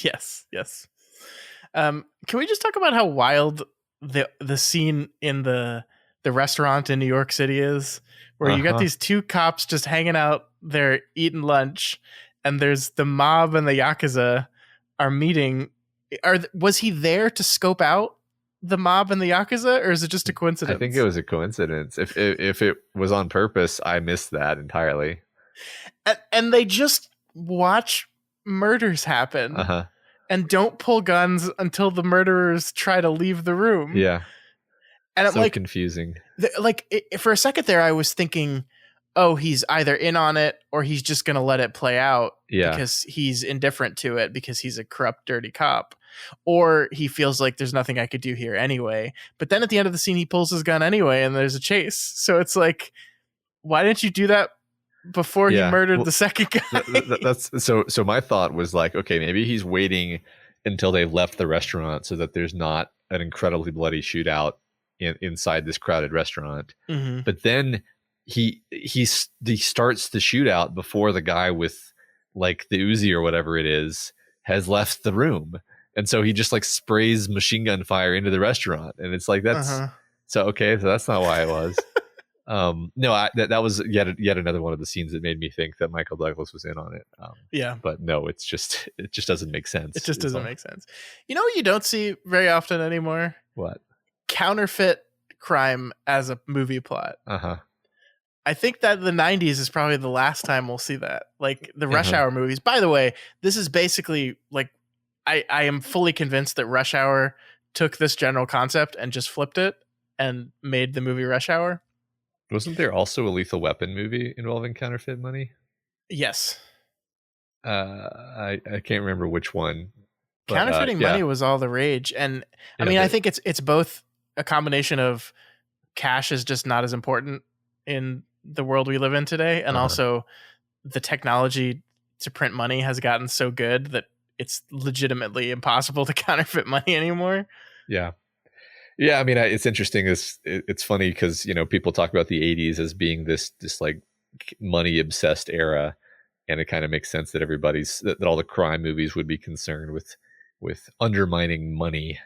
Yes. Can we just talk about how wild the scene in the restaurant in New York City is, where you got these two cops just hanging out there eating lunch, and there's the mob and the Yakuza are meeting. Was he there to scope out the mob and the Yakuza, or is it just a coincidence? I think it was a coincidence. If it was on purpose, I missed that entirely. And they just watch murders happen Uh-huh. and don't pull guns until the murderers try to leave the room. Yeah. And I'm So like, confusing. For a second there, I was thinking, oh, he's either in on it or he's just going to let it play out because he's indifferent to it because he's a corrupt, dirty cop. Or he feels like there's nothing I could do here anyway. But then at the end of the scene, he pulls his gun anyway and there's a chase. So it's like, why didn't you do that before he murdered the second guy? That's so my thought was like, okay, maybe he's waiting until they left the restaurant so that there's not an incredibly bloody shootout inside this crowded restaurant. Mm-hmm. But then he starts the shootout before the guy with like the Uzi or whatever it is has left the room. And so he just like sprays machine gun fire into the restaurant. And it's like, that's so that's not why it was. No, that was yet another one of the scenes that made me think that Michael Douglas was in on it. But no, it just doesn't make sense. It just doesn't make sense. You know what you don't see very often anymore? What? Counterfeit crime as a movie plot. Uh-huh. I think that the 90s is probably the last time we'll see that. Like the Rush Hour movies. By the way, this is basically like I am fully convinced that Rush Hour took this general concept and just flipped it and made the movie Rush Hour. Wasn't there also a Lethal Weapon movie involving counterfeit money? Yes. I can't remember which one. But, counterfeiting money was all the rage. And I mean, I think it's both a combination of cash is just not as important in the world we live in today. And also the technology to print money has gotten so good that it's legitimately impossible to counterfeit money anymore. Yeah. Yeah. I mean, it's interesting. It's funny because, people talk about the 80s as being this like money obsessed era. And it kind of makes sense that that all the crime movies would be concerned with undermining money.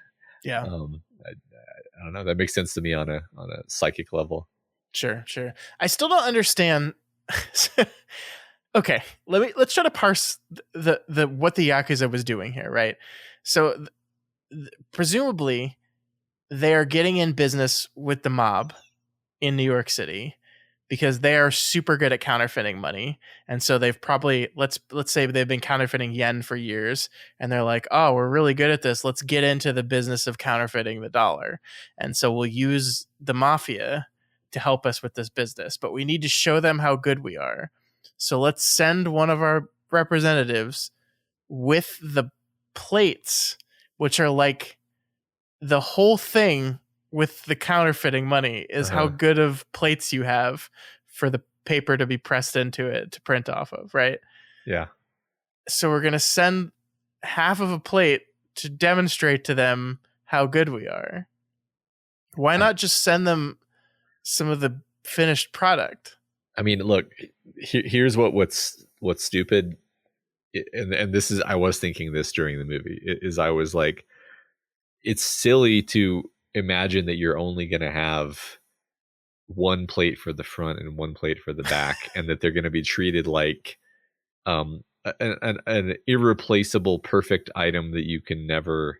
Yeah. I don't know. That makes sense to me on a psychic level. Sure. I still don't understand. Okay, let's try to parse the what the Yakuza was doing here, right? So presumably they are getting in business with the mob in New York City because they are super good at counterfeiting money. And so they've probably, let's say they've been counterfeiting yen for years and they're like, oh, we're really good at this. Let's get into the business of counterfeiting the dollar. And so we'll use the mafia to help us with this business, but we need to show them how good we are. So let's send one of our representatives with the plates, which are like the whole thing with the counterfeiting money is how good of plates you have for the paper to be pressed into it to print off of, right? Yeah. So we're going to send half of a plate to demonstrate to them how good we are. Why not just send them some of the finished product? I mean, look, here's what's stupid. And this is, I was thinking this during the movie, is I was like, it's silly to imagine that you're only going to have one plate for the front and one plate for the back, and that they're going to be treated like an irreplaceable, perfect item that you can never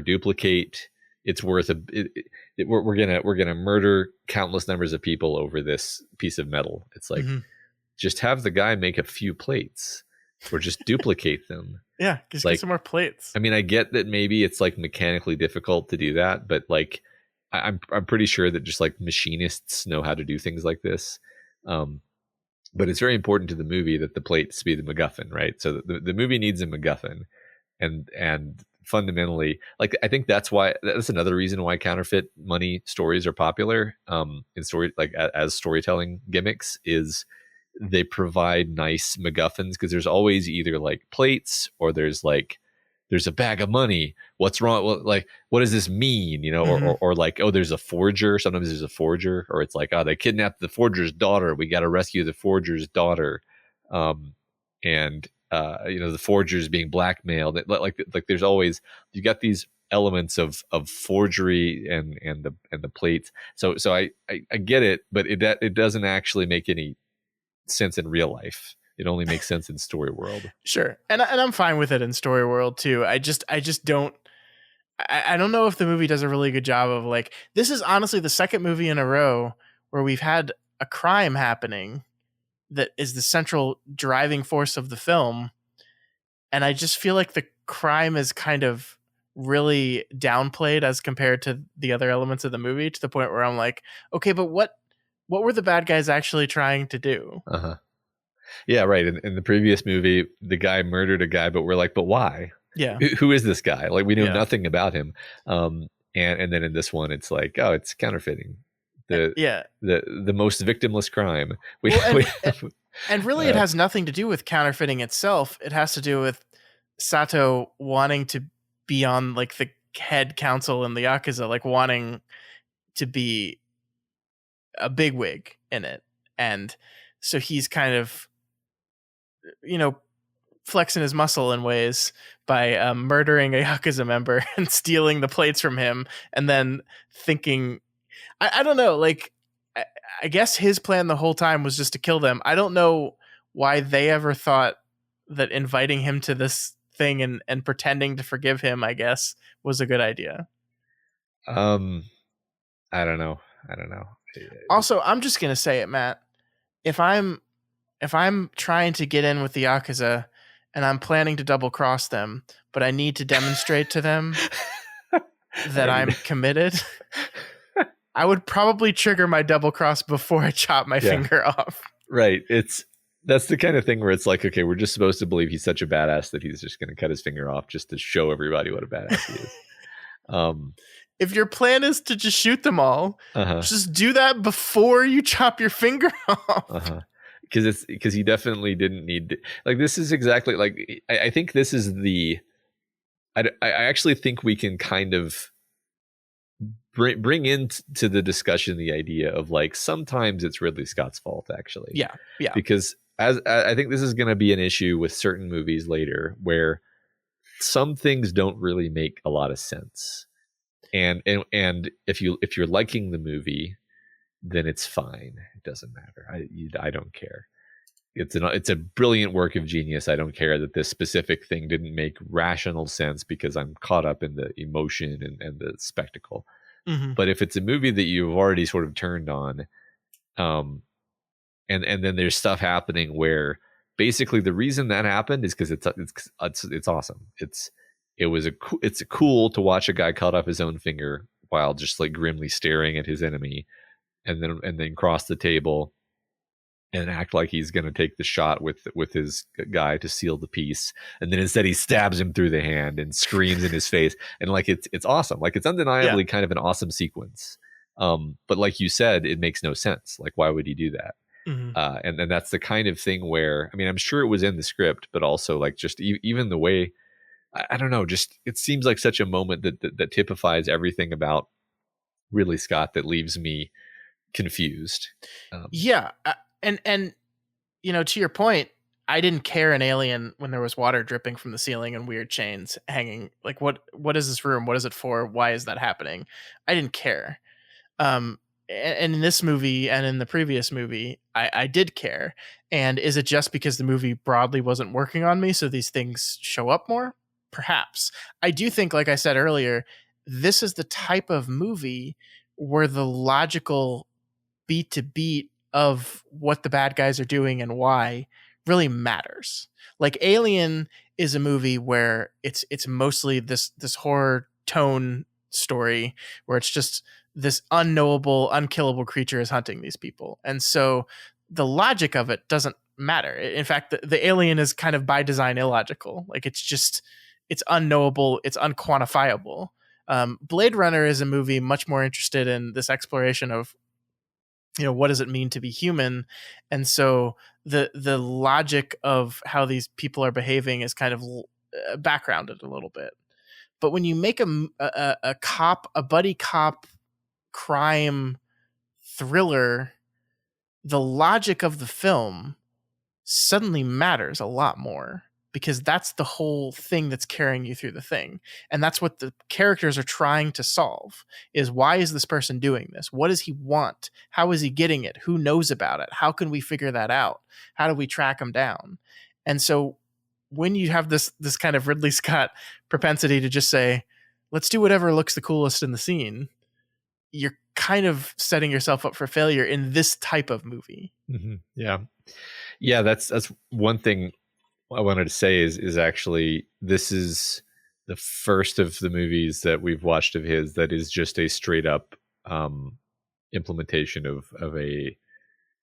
duplicate. It's worth we're gonna murder countless numbers of people over this piece of metal. It's like, just have the guy make a few plates, or just duplicate them. Yeah, just get some more plates. I mean, I get that maybe it's like mechanically difficult to do that, but like, I'm pretty sure that just like machinists know how to do things like this. But it's very important to the movie that the plates be the MacGuffin, right? So the movie needs a MacGuffin, and fundamentally, like, I think that's another reason why counterfeit money stories are popular in story, like as storytelling gimmicks, is they provide nice MacGuffins, because there's always either like plates or there's a bag of money. What's wrong? Well, like, what does this mean? Or like, oh, there's a forger. Sometimes there's a forger, or it's like, oh, they kidnapped the forger's daughter. We got to rescue the forger's daughter. The forger's being blackmailed. Like there's always, you got these elements of forgery and the plates. So I get it, but it doesn't actually make any sense in real life. It only makes sense in story world. Sure. And I'm fine with it in story world too. I just don't, I don't know if the movie does a really good job of, like, this is honestly the second movie in a row where we've had a crime happening that is the central driving force of the film. And I just feel like the crime is kind of really downplayed as compared to the other elements of the movie, to the point where I'm like, okay, but what were the bad guys actually trying to do? Uh-huh. Yeah, right. In the previous movie, the guy murdered a guy, but we're like, but why? Yeah. Who is this guy? Like, we know Yeah. nothing about him. And then in this one, it's like, oh, it's counterfeiting. The most victimless crime. And really, it has nothing to do with counterfeiting itself. It has to do with Sato wanting to be on like the head council in the Yakuza, like wanting to be a bigwig in it. And so he's kind of, flexing his muscle in ways by murdering a Yakuza member and stealing the plates from him, and then thinking, I don't know, like, I guess his plan the whole time was just to kill them. I don't know why they ever thought that inviting him to this thing and pretending to forgive him, I guess, was a good idea. I don't know. Also, I'm just going to say it, Matt. If I'm trying to get in with the Yakuza and I'm planning to double cross them, but I need to demonstrate to them that I'm committed, I would probably trigger my double cross before I chop my finger off. Right. That's the kind of thing where it's like, okay, we're just supposed to believe he's such a badass that he's just going to cut his finger off just to show everybody what a badass he is. If your plan is to just shoot them all, just do that before you chop your finger off. Because he definitely didn't need to, like, this is exactly like, I think this is I actually think we can kind of bring into the discussion the idea of, like, sometimes it's Ridley Scott's fault, actually. Yeah. Because as I think this is going to be an issue with certain movies later, where some things don't really make a lot of sense, and if you're liking the movie, then it's fine. It doesn't matter. I don't care. It's a brilliant work of genius. I don't care that this specific thing didn't make rational sense because I'm caught up in the emotion and the spectacle. Mm-hmm. But if it's a movie that you've already sort of turned on, and then there's stuff happening where basically the reason that happened is because it's awesome. It's cool to watch a guy cut off his own finger while just like grimly staring at his enemy, and then cross the table and act like he's going to take the shot with his guy to seal the peace, and then instead he stabs him through the hand and screams in his face, and like it's awesome. Like, it's undeniably kind of an awesome sequence. But like you said, it makes no sense. Like, why would he do that? Mm-hmm. And that's the kind of thing where, I mean, I'm sure it was in the script, but also like just even the way, I don't know, just it seems like such a moment that typifies everything about Ridley Scott that leaves me confused. And to your point, I didn't care in Alien when there was water dripping from the ceiling and weird chains hanging. Like, what is this room? What is it for? Why is that happening? I didn't care. And in this movie and in the previous movie, I did care. And is it just because the movie broadly wasn't working on me, so these things show up more? Perhaps. I do think, like I said earlier, this is the type of movie where the logical beat to beat of what the bad guys are doing and why really matters. Like, Alien is a movie where it's mostly this horror tone story where it's just this unknowable, unkillable creature is hunting these people. And so the logic of it doesn't matter. In fact, the alien is kind of by design illogical. Like, it's unknowable. It's unquantifiable. Blade Runner is a movie much more interested in this exploration of, what does it mean to be human? And so the logic of how these people are behaving is kind of backgrounded a little bit. But when you make a buddy cop crime thriller, the logic of the film suddenly matters a lot more, because that's the whole thing that's carrying you through the thing. And that's what the characters are trying to solve, is why is this person doing this? What does he want? How is he getting it? Who knows about it? How can we figure that out? How do we track him down? And so when you have this kind of Ridley Scott propensity to just say, let's do whatever looks the coolest in the scene, you're kind of setting yourself up for failure in this type of movie. Yeah, that's one thing I wanted to say is actually this is the first of the movies that we've watched of his that is just a straight up implementation of a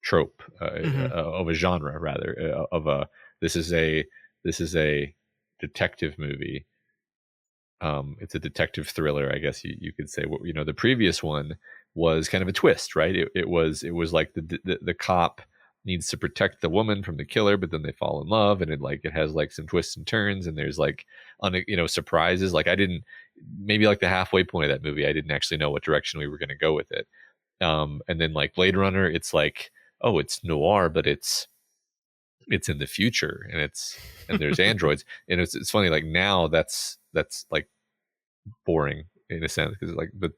trope, of a genre rather, this is a detective movie. It's a detective thriller, I guess you could say. What, the previous one was kind of a twist, right? It was like the cop needs to protect the woman from the killer, but then they fall in love, and it has like some twists and turns, and there's like surprises. Like maybe like the halfway point of that movie, I didn't actually know what direction we were going to go with it. And then like Blade Runner, it's like, oh, it's noir, but it's in the future, and there's androids, and it's funny. Like now, that's like boring in a sense, because but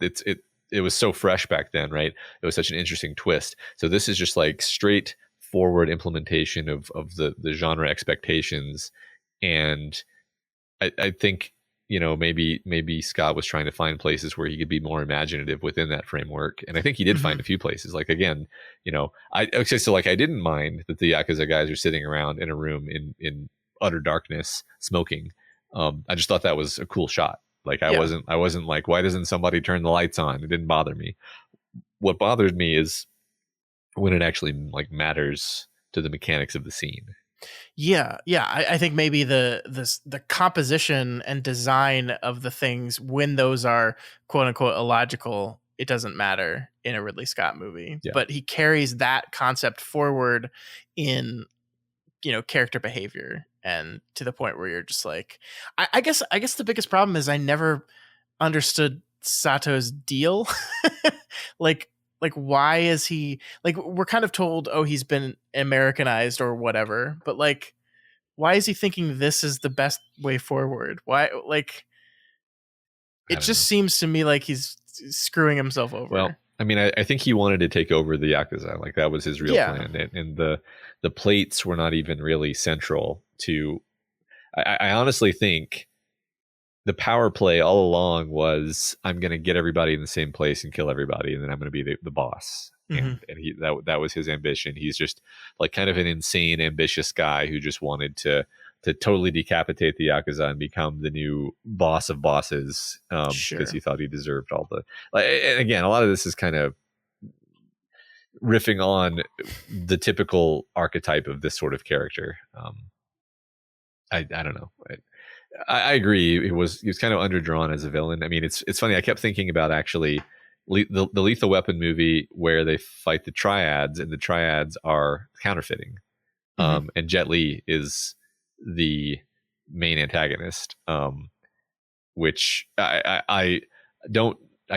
it was so fresh back then, right? It was such an interesting twist. So this is just like straight forward implementation of the genre expectations, and I think maybe Scott was trying to find places where he could be more imaginative within that framework, and I think he did find a few places. Like again, I didn't mind that the Yakuza guys are sitting around in a room in utter darkness smoking. I just thought that was a cool shot. Like I wasn't like, why doesn't somebody turn the lights on? It didn't bother me. What bothered me is when it actually like matters to the mechanics of the scene. Yeah. I think maybe the composition and design of the things, when those are quote unquote illogical, it doesn't matter in a Ridley Scott movie. Yeah. But he carries that concept forward in character behavior, and to the point where you're just like, I guess the biggest problem is I never understood Sato's deal. like why is he, like, we're kind of told, oh, he's been Americanized or whatever, but like, why is he thinking this is the best way forward? Why, like, it just seems to me like he's screwing himself over. Well, I mean, I think he wanted to take over the Yakuza. Like that was his real plan. And the plates were not even really central to, I honestly think the power play all along was, I'm going to get everybody in the same place and kill everybody, and then I'm going to be the boss. And he, that was his ambition. He's just like kind of an insane, ambitious guy who just wanted to totally decapitate the Yakuza and become the new boss of bosses, because he thought he deserved all the. And again, a lot of this is kind of riffing on the typical archetype of this sort of character. I don't know. I agree. He was kind of underdrawn as a villain. I mean, it's funny. I kept thinking about actually the Lethal Weapon movie where they fight the triads, and the triads are counterfeiting, and Jet Li is the main antagonist, which I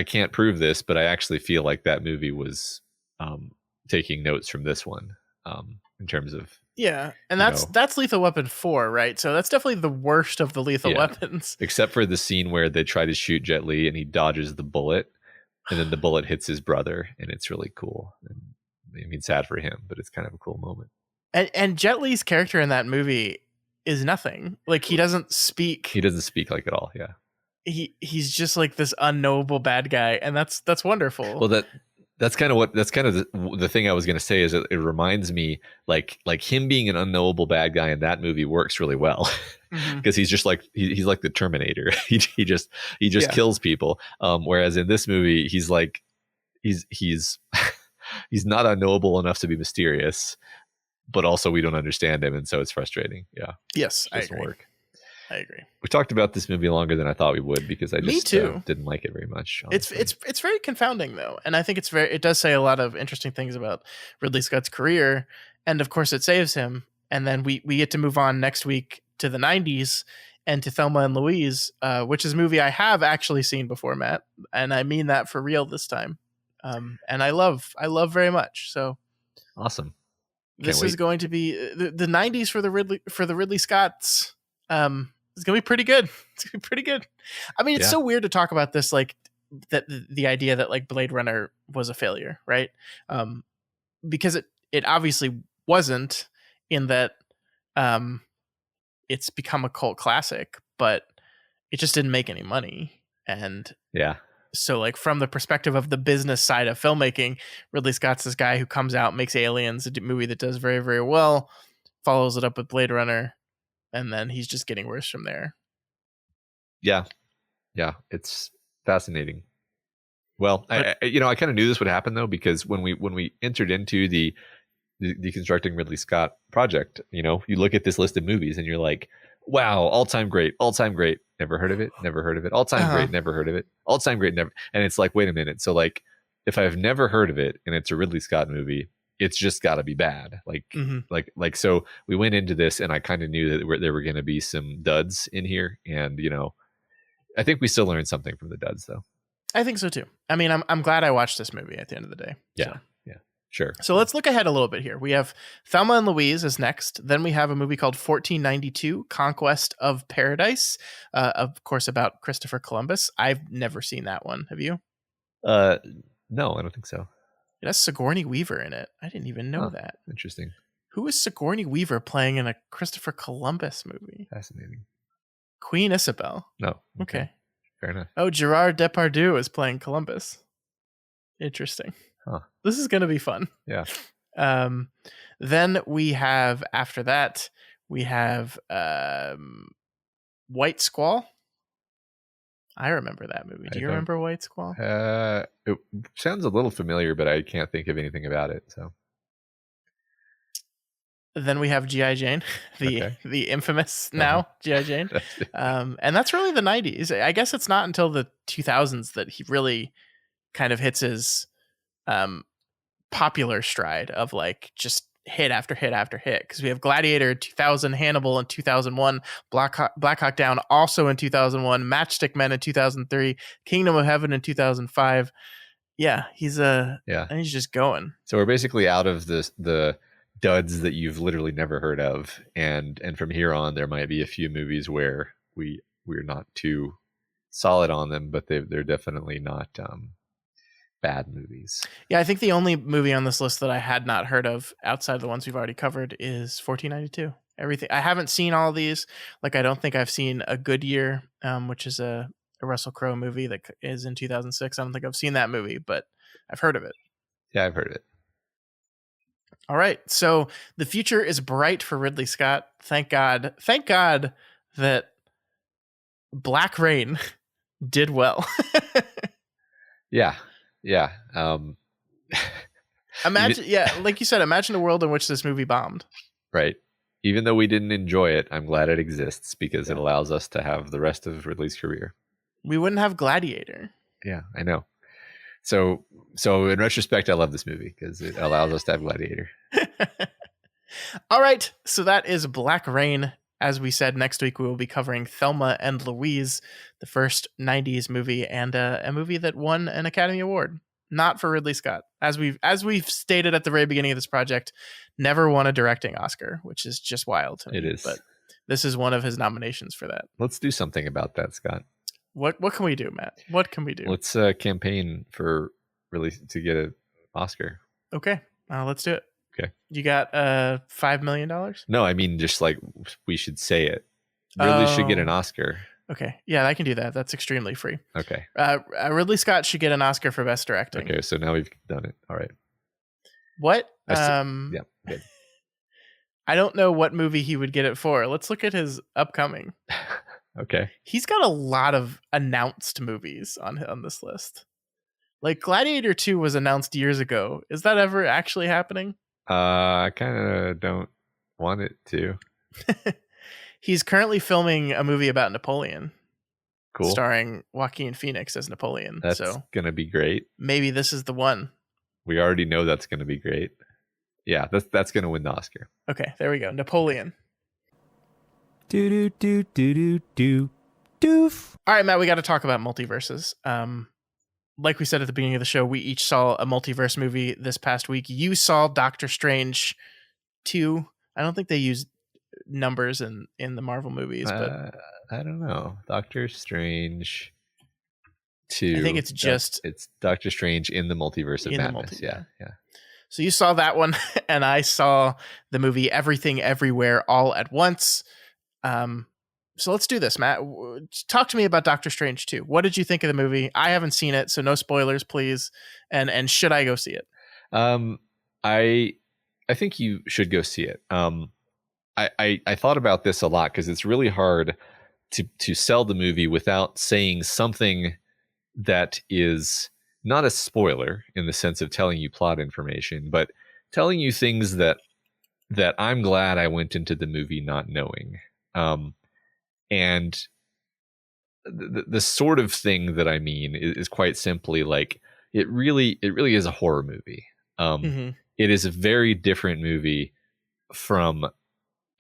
can't prove this, but I actually feel like that movie was taking notes from this one, in terms of. Yeah, and that's Lethal Weapon 4, right? So that's definitely the worst of the lethal weapons. Except for the scene where they try to shoot Jet Li and he dodges the bullet, and then the bullet hits his brother, and it's really cool. And, I mean, sad for him, but it's kind of a cool moment. And Jet Li's character in that movie is nothing. Like he doesn't speak like at all. Yeah, he's just like this unknowable bad guy, and that's wonderful. Well, that's kind of the thing I was going to say is that it reminds me like him being an unknowable bad guy in that movie works really well, because he's just like he's like the Terminator. he just kills people. Whereas in this movie, he's like he's he's not unknowable enough to be mysterious, but also we don't understand him, and so it's frustrating. Yeah. Yes, I agree. Work. I agree. We talked about this movie longer than I thought we would, because I just didn't like it very much. Honestly. It's very confounding though, and I think it does say a lot of interesting things about Ridley Scott's career, and of course it saves him. And then we get to move on next week to the 90s and to Thelma and Louise, which is a movie I have actually seen before, Matt, and I mean that for real this time. And I love very much. So awesome. This is going to be the 90s for the Ridley Scotts. It's gonna be pretty good. It's gonna be pretty good. I mean, it's so weird to talk about this, like that the idea that like Blade Runner was a failure, right? Because it obviously wasn't, in that it's become a cult classic, but it just didn't make any money. And So like from the perspective of the business side of filmmaking, Ridley Scott's this guy who comes out, makes Aliens, a movie that does very, very well, follows it up with Blade Runner, and then he's just getting worse from there. Yeah. It's fascinating. Well, I kind of knew this would happen though, because when we entered into the Deconstructing Ridley Scott project, you look at this list of movies and you're like, wow, all-time great, never heard of it, all-time great, never heard of it, all-time great, never. And it's like, wait a minute. So like, if I've never heard of it and it's a Ridley Scott movie, it's just got to be bad. Like, so we went into this and I kind of knew that there were going to be some duds in here. And, I think we still learned something from the duds though. I think so too. I mean, I'm glad I watched this movie at the end of the day. Yeah. So. Sure. So let's look ahead a little bit here. We have Thelma and Louise is next. Then we have a movie called 1492, Conquest of Paradise, of course, about Christopher Columbus. I've never seen that one. Have you? No, I don't think so. It has Sigourney Weaver in it. I didn't even know that. Interesting. Who is Sigourney Weaver playing in a Christopher Columbus movie? Fascinating. Queen Isabel. No. Okay. Fair enough. Oh, Gerard Depardieu is playing Columbus. Interesting. Huh. This is going to be fun. Yeah. Then we have, after that, we have White Squall. I remember that movie. Do you remember White Squall? It sounds a little familiar, but I can't think of anything about it. So. Then we have G.I. Jane, the infamous now G.I. Jane. And that's really the 90s. I guess it's not until the 2000s that he really kind of hits his popular stride of like just hit after hit after hit, because we have Gladiator in 2000, Hannibal in 2001, Black Hawk Down also in 2001, Matchstick Men in 2003, Kingdom of Heaven in 2005. Yeah, he's just going. So we're basically out of the duds that you've literally never heard of, and from here on there might be a few movies where we're not too solid on them, but they're definitely not bad movies. Yeah, I think the only movie on this list that I had not heard of outside of the ones we've already covered is 1492. Everything, I haven't seen all of these. Like, I don't think I've seen A Good Year, which is a Russell Crowe movie that is in 2006. I don't think I've seen that movie, but I've heard of it. Yeah, I've heard of it. All right, so the future is bright for Ridley Scott. Thank God that Black Rain did well. Yeah. Imagine, like you said, imagine a world in which this movie bombed. Right. Even though we didn't enjoy it, I'm glad it exists because it allows us to have the rest of Ridley's career. We wouldn't have Gladiator. Yeah, I know. So in retrospect, I love this movie because it allows us to have Gladiator. All right. So that is Black Rain. As we said, next week we will be covering Thelma and Louise, the first 90s movie, and a movie that won an Academy Award. Not for Ridley Scott. As we've stated at the very beginning of this project, never won a directing Oscar, which is just wild to me. It is. But this is one of his nominations for that. Let's do something about that, Scott. What can we do, Matt? What can we do? Let's campaign for really to get an Oscar. Okay, let's do it. Okay. You got $5 million? No, I mean just like we should say it. Ridley should get an Oscar. Okay. Yeah, I can do that. That's extremely free. Okay. Ridley Scott should get an Oscar for Best Directing. Okay, so now we've done it. All right. What? Yeah, good. I don't know what movie he would get it for. Let's look at his upcoming. Okay. He's got a lot of announced movies on this list. Like Gladiator 2 was announced years ago. Is that ever actually happening? I kind of don't want it to. He's currently filming a movie about Napoleon. Cool. Starring Joaquin Phoenix as Napoleon. That's going to be great. Maybe this is the one. We already know that's going to be great. Yeah, that's going to win the Oscar. Okay, there we go. Napoleon. Do do do do do doof. All right, Matt, we got to talk about multiverses. Like we said at the beginning of the show, we each saw a multiverse movie this past week. You saw Doctor Strange 2. I don't think they use numbers in the Marvel movies, but I don't know. Doctor Strange 2. I think it's just it's Doctor Strange in the Multiverse of Madness. Yeah. So you saw that one, and I saw the movie Everything Everywhere All at Once. So let's do this, Matt. Talk to me about Doctor Strange 2. What did you think of the movie? I haven't seen it, so no spoilers, please. And should I go see it? I think you should go see it. I thought about this a lot because it's really hard to sell the movie without saying something that is not a spoiler in the sense of telling you plot information, but telling you things that I'm glad I went into the movie not knowing. And the sort of thing that I mean is quite simply like it really is a horror movie. It is a very different movie from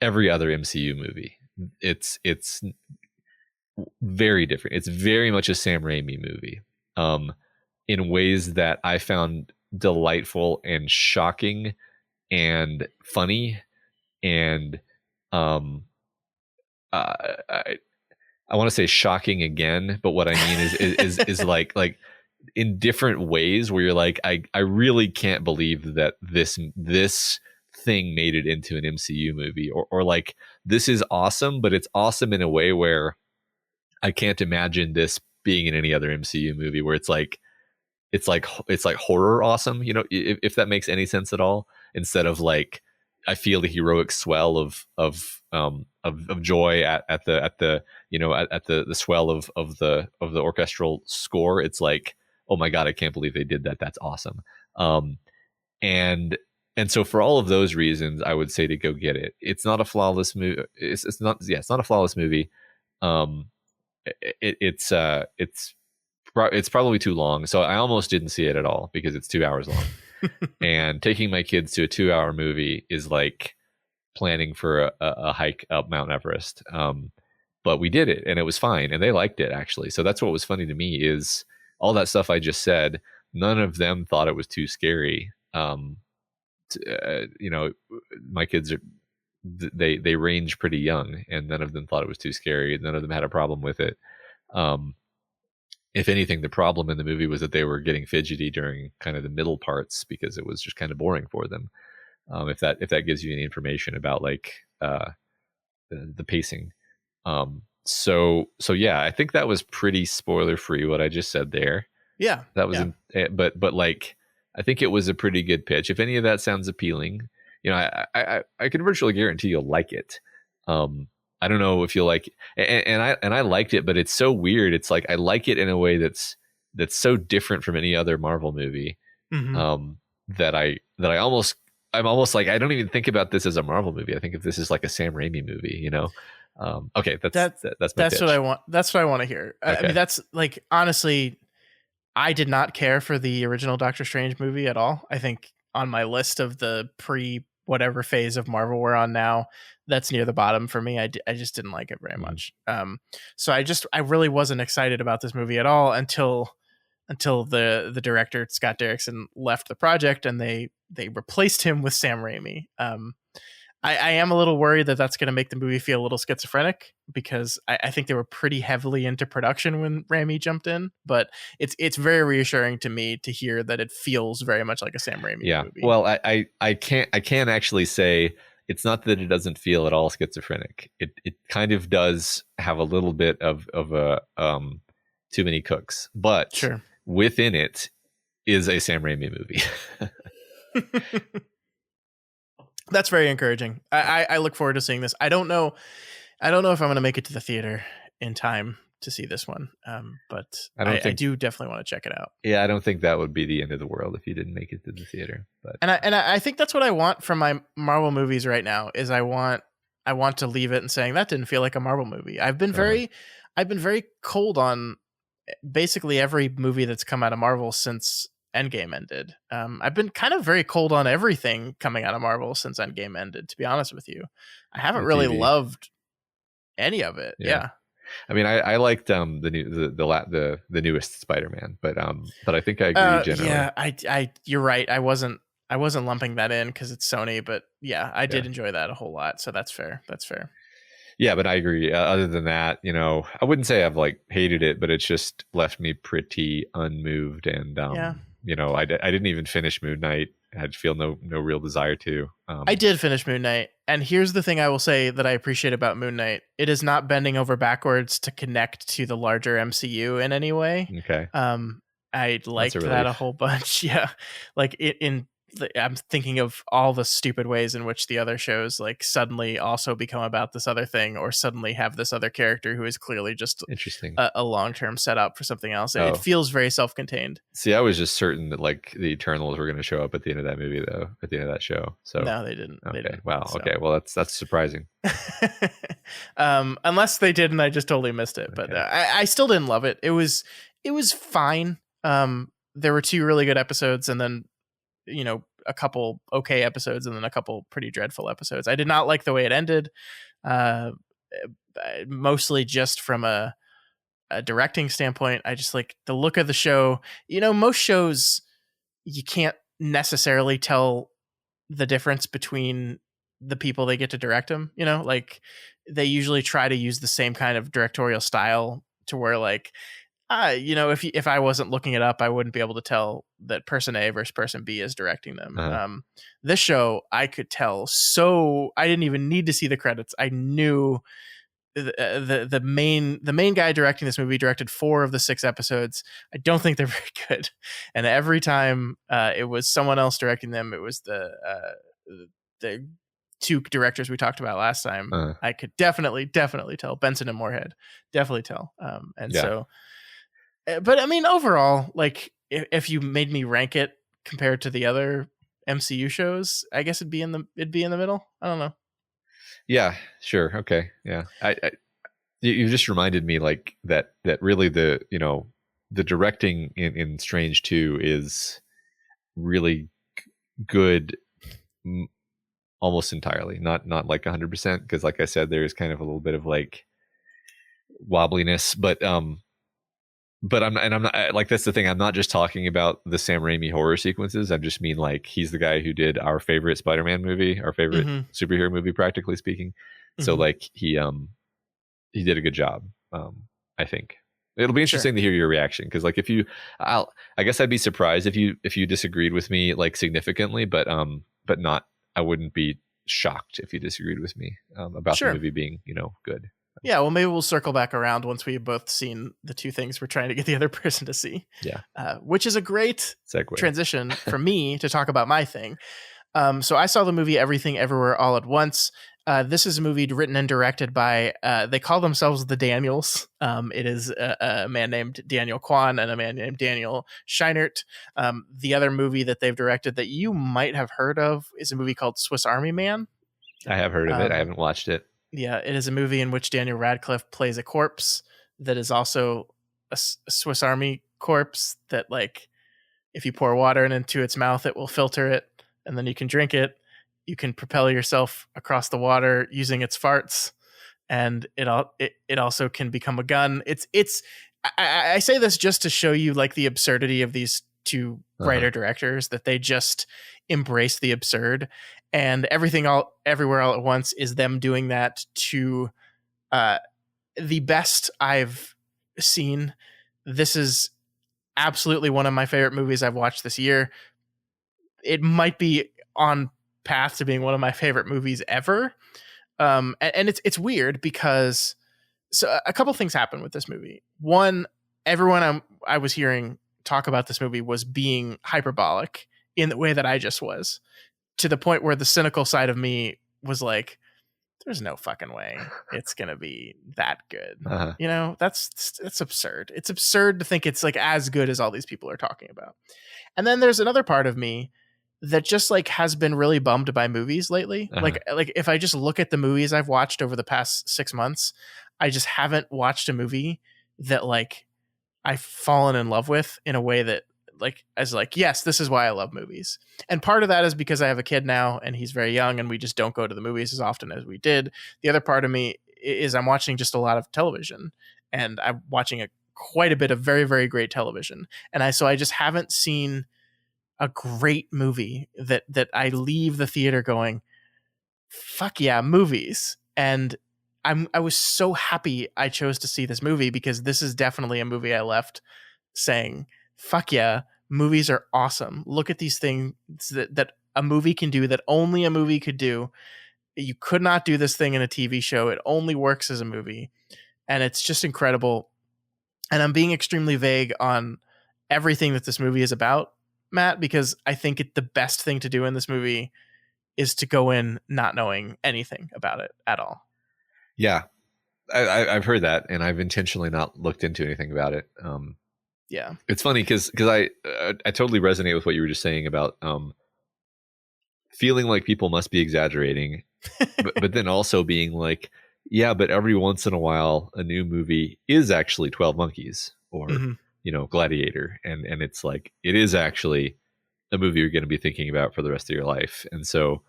every other MCU movie. It's very different. It's very much a Sam Raimi movie, in ways that I found delightful and shocking and funny. And I want to say shocking again, but what I mean is like in different ways where you're like, I really can't believe that this thing made it into an MCU movie, or like this is awesome, but it's awesome in a way where I can't imagine this being in any other MCU movie, where it's like horror awesome, you know, if that makes any sense at all, instead of like I feel the heroic swell of joy at the you know at the swell of the orchestral score. It's like, oh my god, I can't believe they did that. That's awesome. And so for all of those reasons, I would say to go get it. It's not a flawless movie. It's not a flawless movie. It's probably too long, so I almost didn't see it at all because it's 2 hours long. And taking my kids to a 2-hour movie is like planning for a hike up Mount Everest. But we did it and it was fine, and they liked it actually. So that's what was funny to me is all that stuff I just said. None of them thought it was too scary. You know, my kids are they range pretty young, and none of them thought it was too scary. None of them had a problem with it. If anything, the problem in the movie was that they were getting fidgety during kind of the middle parts because it was just kind of boring for them. If that gives you any information about like the pacing. So yeah, I think that was pretty spoiler free what I just said there. Yeah, that was, but like I think it was a pretty good pitch. If any of that sounds appealing, you know, I can virtually guarantee you'll like it. I don't know if you'll like it. And I liked it, but it's so weird. It's like I like it in a way that's so different from any other Marvel movie. That I'm almost like I don't even think about this as a Marvel movie. I think of this as like a Sam Raimi movie, you know. Okay, that's what I want. That's what I want to hear. Okay. I mean, that's like honestly, I did not care for the original Doctor Strange movie at all. I think on my list of the pre whatever phase of Marvel we're on now, that's near the bottom for me. I just didn't like it very much. So I really wasn't excited about this movie at all until the director Scott Derrickson left the project and they replaced him with Sam Raimi. I am a little worried that that's going to make the movie feel a little schizophrenic because I think they were pretty heavily into production when Raimi jumped in, but it's very reassuring to me to hear that it feels very much like a Sam Raimi movie. Well, I can't actually say it's not that it doesn't feel at all schizophrenic. It kind of does have a little bit of a too many cooks, but sure. Within it is a Sam Raimi movie. That's very encouraging. I look forward to seeing this. I don't know if I'm going to make it to the theater in time to see this one, but I do definitely want to check it out. Yeah, I don't think that would be the end of the world if you didn't make it to the theater. But I think that's what I want from my Marvel movies right now. Is I want to leave it and saying that didn't feel like a Marvel movie. I've been very cold on basically every movie that's come out of Marvel since Endgame ended. I've been kind of very cold on everything coming out of Marvel since Endgame ended, to be honest with you. I haven't really loved any of it. Yeah. I mean, I liked the newest Spider-Man, but I think I agree generally. Yeah, you're right. I wasn't lumping that in because it's Sony, but yeah, I did enjoy that a whole lot. So that's fair. Yeah, but I agree. Other than that, you know, I wouldn't say I've like hated it, but it's just left me pretty unmoved. And you know, I didn't even finish Moon Knight. I feel no real desire to. I did finish Moon Knight. And here's the thing I will say that I appreciate about Moon Knight. It is not bending over backwards to connect to the larger MCU in any way. Okay. I liked that a relief. whole bunch. Yeah. Like I'm thinking of all the stupid ways in which the other shows like suddenly also become about this other thing, or suddenly have this other character who is clearly just Interesting. a long-term setup for something else. Oh. It feels very self-contained. See, I was just certain that like the Eternals were going to show up at the end of that movie, though. At the end of that show. So No, they didn't. Okay. They didn't, Wow. so. Okay. Well, that's surprising. Unless they did and I just totally missed it. But I still didn't love it. It was fine. There were 2 really good episodes, and then a couple okay episodes, and then a couple pretty dreadful episodes. I did not like the way it ended, mostly just from a directing standpoint. I just like the look of the show. Most shows you can't necessarily tell the difference between the people they get to direct them. Like they usually try to use the same kind of directorial style to where like if I wasn't looking it up, I wouldn't be able to tell that person A versus person B is directing them. This show, I could tell. So I didn't even need to see the credits. I knew the main guy directing this movie directed 4 of the 6 episodes. I don't think they're very good. And every time it was someone else directing them, it was the 2 directors we talked about last time. I could definitely tell. Benson and Moorhead, definitely tell. So. But I mean, overall, like if you made me rank it compared to the other MCU shows, I guess it'd be in the middle. I don't know. Yeah, sure. Okay. Yeah. You just reminded me like that really the directing in Strange 2 is really good almost entirely, not like 100%, because like I said, there's kind of a little bit of like wobbliness, but I'm not like, that's the thing. I'm not just talking about the Sam Raimi horror sequences. I just mean like he's the guy who did our favorite Spider-Man movie, our favorite superhero movie, practically speaking. So like he did a good job. I think it'll be interesting to hear your reaction, because like I guess I'd be surprised if you disagreed with me like significantly, but not. I wouldn't be shocked if you disagreed with me about the movie being good. Yeah, well, maybe we'll circle back around once we've both seen the 2 things we're trying to get the other person to see. Yeah. Which is a great segue transition for me to talk about my thing. So I saw the movie Everything Everywhere All at Once. This is a movie written and directed by, they call themselves the Daniels. It is a man named Daniel Kwan and a man named Daniel Scheinert. The other movie that they've directed that you might have heard of is a movie called Swiss Army Man. I have heard of it. I haven't watched it. Yeah, it is a movie in which Daniel Radcliffe plays a corpse that is also a Swiss Army corpse that, like, if you pour water into its mouth, it will filter it, and then you can drink it. You can propel yourself across the water using its farts, and it also can become a gun. I say this just to show you like the absurdity of these 2 writer directors, that they just embrace the absurd. And Everything Everywhere All at Once is them doing that to the best I've seen. This is absolutely one of my favorite movies I've watched this year. It might be on path to being one of my favorite movies ever. And it's weird because a couple things happened with this movie. One, everyone I was hearing talk about this movie was being hyperbolic in the way that I just was, to the point where the cynical side of me was like, there's no fucking way it's going to be that good. That's absurd. It's absurd to think it's like as good as all these people are talking about. And then there's another part of me that just like has been really bummed by movies lately. Like if I just look at the movies I've watched over the past 6 months, I just haven't watched a movie that like I've fallen in love with in a way that like, as like, yes, this is why I love movies. And part of that is because I have a kid now and he's very young and we just don't go to the movies as often as we did. The other part of me is I'm watching just a lot of television, and I'm watching quite a bit of very, very great television. And I just haven't seen a great movie that I leave the theater going, fuck yeah, movies. And I was so happy I chose to see this movie, because this is definitely a movie I left saying, fuck yeah, movies are awesome. Look at these things that a movie can do that only a movie could do. You could not do this thing in a TV show. It only works as a movie. And it's just incredible. And I'm being extremely vague on everything that this movie is about, Matt, because I think the best thing to do in this movie is to go in not knowing anything about it at all. Yeah, I've heard that, and I've intentionally not looked into anything about it. Yeah, it's funny because I totally resonate with what you were just saying about feeling like people must be exaggerating, but then also being like, yeah, but every once in a while, a new movie is actually 12 Monkeys or Gladiator, and it's like it is actually a movie you're going to be thinking about for the rest of your life, and so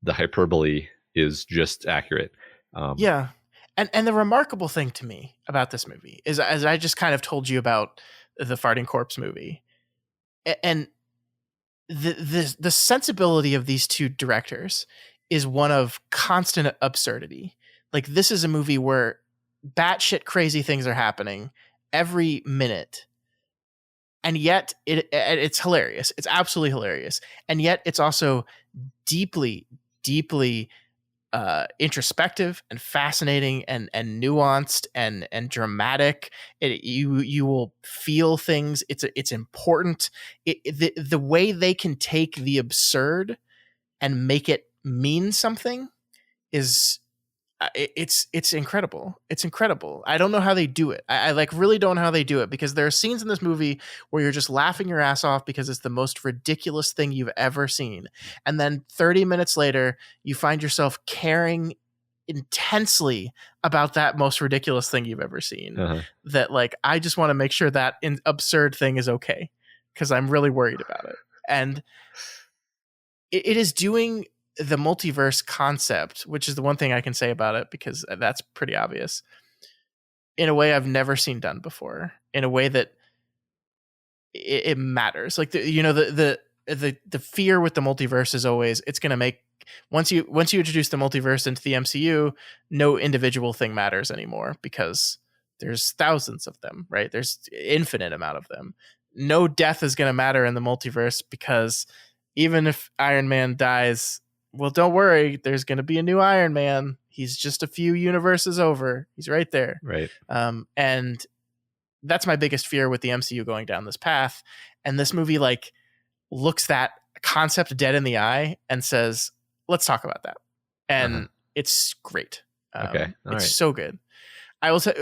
the hyperbole is just accurate. Yeah. And the remarkable thing to me about this movie is, as I just kind of told you about the Farting Corpse movie, and the sensibility of these two directors is one of constant absurdity. Like, this is a movie where batshit crazy things are happening every minute, and yet it's hilarious. It's absolutely hilarious, and yet it's also deeply, deeply introspective and fascinating and nuanced and dramatic. You will feel things. It's important. The way they can take the absurd and make it mean something is it's incredible. It's incredible. I don't know how they do it. I like really don't know how they do it, because there are scenes in this movie where you're just laughing your ass off because it's the most ridiculous thing you've ever seen. And then 30 minutes later, you find yourself caring intensely about that most ridiculous thing you've ever seen. That, like, I just want to make sure that absurd thing is okay, because I'm really worried about it. And it is doing the multiverse concept, which is the one thing I can say about it, because that's pretty obvious, in a way I've never seen done before, in a way that it matters. Like, the fear with the multiverse is always, it's going to make, once you introduce the multiverse into the MCU, no individual thing matters anymore, because there's thousands of them, right? There's infinite amount of them. No death is going to matter in the multiverse, because even if Iron Man dies, well, don't worry, there's going to be a new Iron Man. He's just a few universes over. He's right there. Right. And that's my biggest fear with the MCU going down this path. And this movie, like, looks that concept dead in the eye and says, let's talk about that. And it's great. Okay. It's so good. I will say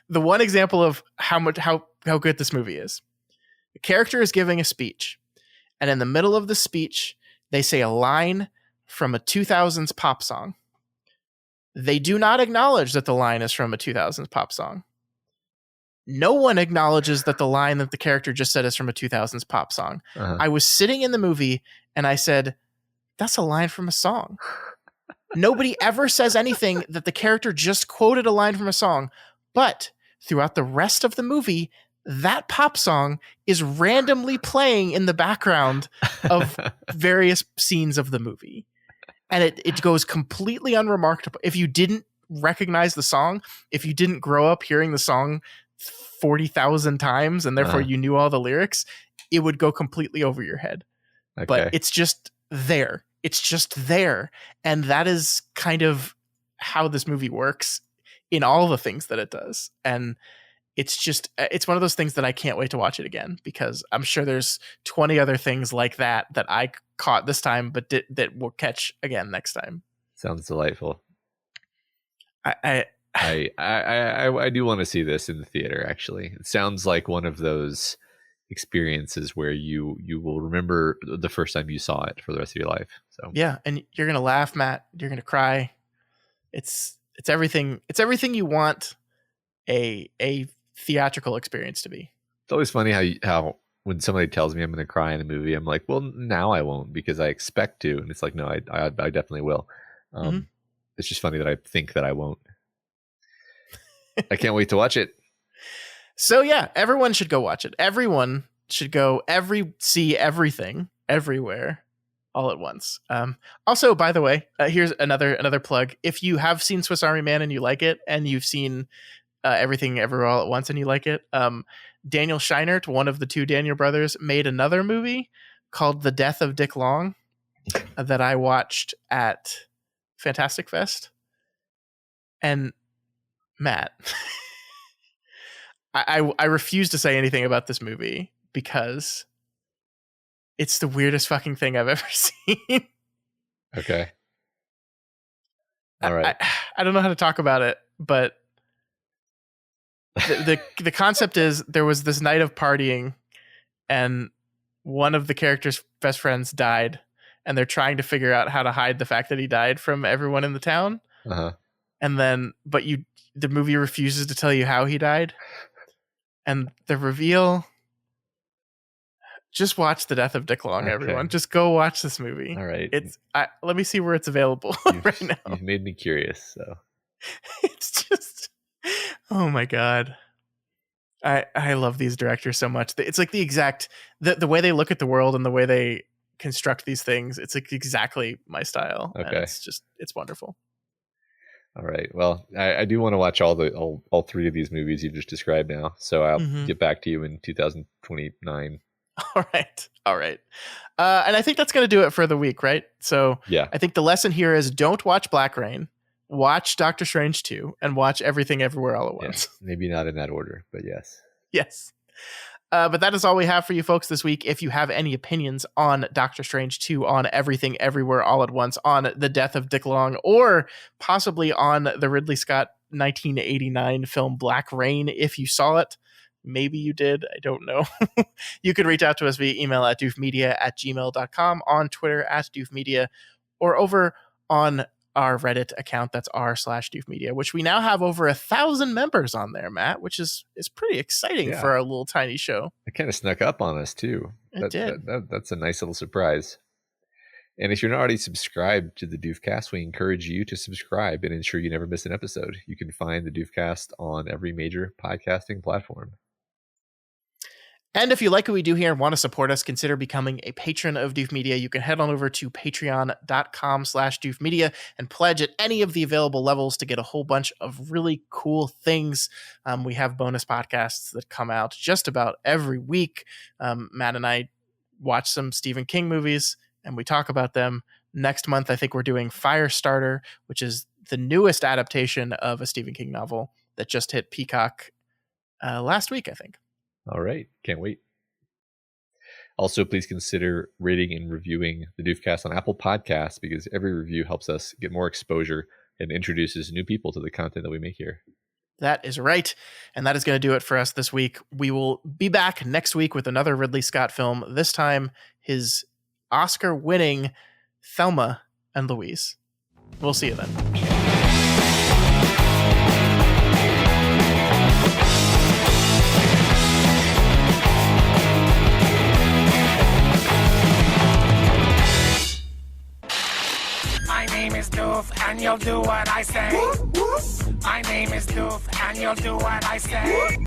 the one example of how good this movie is. The character is giving a speech, and in the middle of the speech, they say a line from a 2000s pop song. They do not acknowledge that the line is from a 2000s pop song. No one acknowledges that the line that the character just said is from a 2000s pop song. I was sitting in the movie and I said, that's a line from a song. Nobody ever says anything that the character just quoted a line from a song. But throughout the rest of the movie, that pop song is randomly playing in the background of various scenes of the movie. And it goes completely unremarked. If you didn't recognize the song, if you didn't grow up hearing the song 40,000 times and therefore you knew all the lyrics, it would go completely over your head. Okay. But it's just there. It's just there. And that is kind of how this movie works in all the things that it does. And it's one of those things that I can't wait to watch it again, because I'm sure there's 20 other things like that I caught this time, but that we'll catch again next time. Sounds delightful. I do want to see this in the theater. Actually, it sounds like one of those experiences where you will remember the first time you saw it for the rest of your life. So yeah, and you're gonna laugh, Matt. You're gonna cry. It's everything. It's everything you want a theatrical experience to be. It's always funny how when somebody tells me I'm going to cry in a movie, I'm like, well, now I won't, because I expect to, and it's like, no, I definitely will. It's just funny that I think that I won't. I can't wait to watch it. So yeah, everyone should go watch it. Everyone should go see everything everywhere all at once. Also, by the way, here's another plug. If you have seen Swiss Army Man and you like it, and you've seen Everything Everywhere All at Once and you like it, Daniel Scheinert, one of the two Daniel brothers, made another movie called The Death of Dick Long that I watched at Fantastic Fest. And Matt, I refuse to say anything about this movie because it's the weirdest fucking thing I've ever seen. Okay. All right. I don't know how to talk about it, but the concept is there was this night of partying and one of the characters' best friends died, and they're trying to figure out how to hide the fact that he died from everyone in the town. Uh-huh. And then, the movie refuses to tell you how he died. And the reveal, just watch The Death of Dick Long, everyone. Just go watch this movie. All right. Let me see where it's available right now. You've made me curious, so. It's just, oh my God. I love these directors so much. It's like the way they look at the world and the way they construct these things. It's like exactly my style. Okay. And it's wonderful. All right. Well, I do want to watch all three of these movies you just described now. So I'll get back to you in 2029. All right. And I think that's going to do it for the week, right? So yeah, I think the lesson here is don't watch Black Rain. Watch Doctor Strange 2 and watch Everything Everywhere All at Once. Yeah, maybe not in that order, but yes. Yes. But that is all we have for you folks this week. If you have any opinions on Doctor Strange 2, on Everything Everywhere All at Once, on The Death of Dick Long, or possibly on the Ridley Scott 1989 film Black Rain, if you saw it, maybe you did, I don't know. You can reach out to us via email at doofmedia@gmail.com, on Twitter @doofmedia, or over on our Reddit account, that's r/doofmedia, which we now have over 1,000 members on there, Matt, which is pretty exciting for a little tiny show. It kind of snuck up on us too. It did. That's a nice little surprise. And if you're not already subscribed to the Doofcast, we encourage you to subscribe and ensure you never miss an episode. You can find the Doofcast on every major podcasting platform. And if you like what we do here and want to support us, consider becoming a patron of Doof Media. You can head on over to patreon.com/Doof Media and pledge at any of the available levels to get a whole bunch of really cool things. We have bonus podcasts that come out just about every week. Matt and I watch some Stephen King movies and we talk about them. Next month, I think we're doing Firestarter, which is the newest adaptation of a Stephen King novel that just hit Peacock last week, I think. All right. Can't wait. Also, please consider rating and reviewing the Doofcast on Apple Podcasts, because every review helps us get more exposure and introduces new people to the content that we make here. That is right. And that is going to do it for us this week. We will be back next week with another Ridley Scott film, this time his Oscar-winning Thelma and Louise. We'll see you then. My name is Doof, and you'll do what I say. My name is Doof, and you'll do what I say.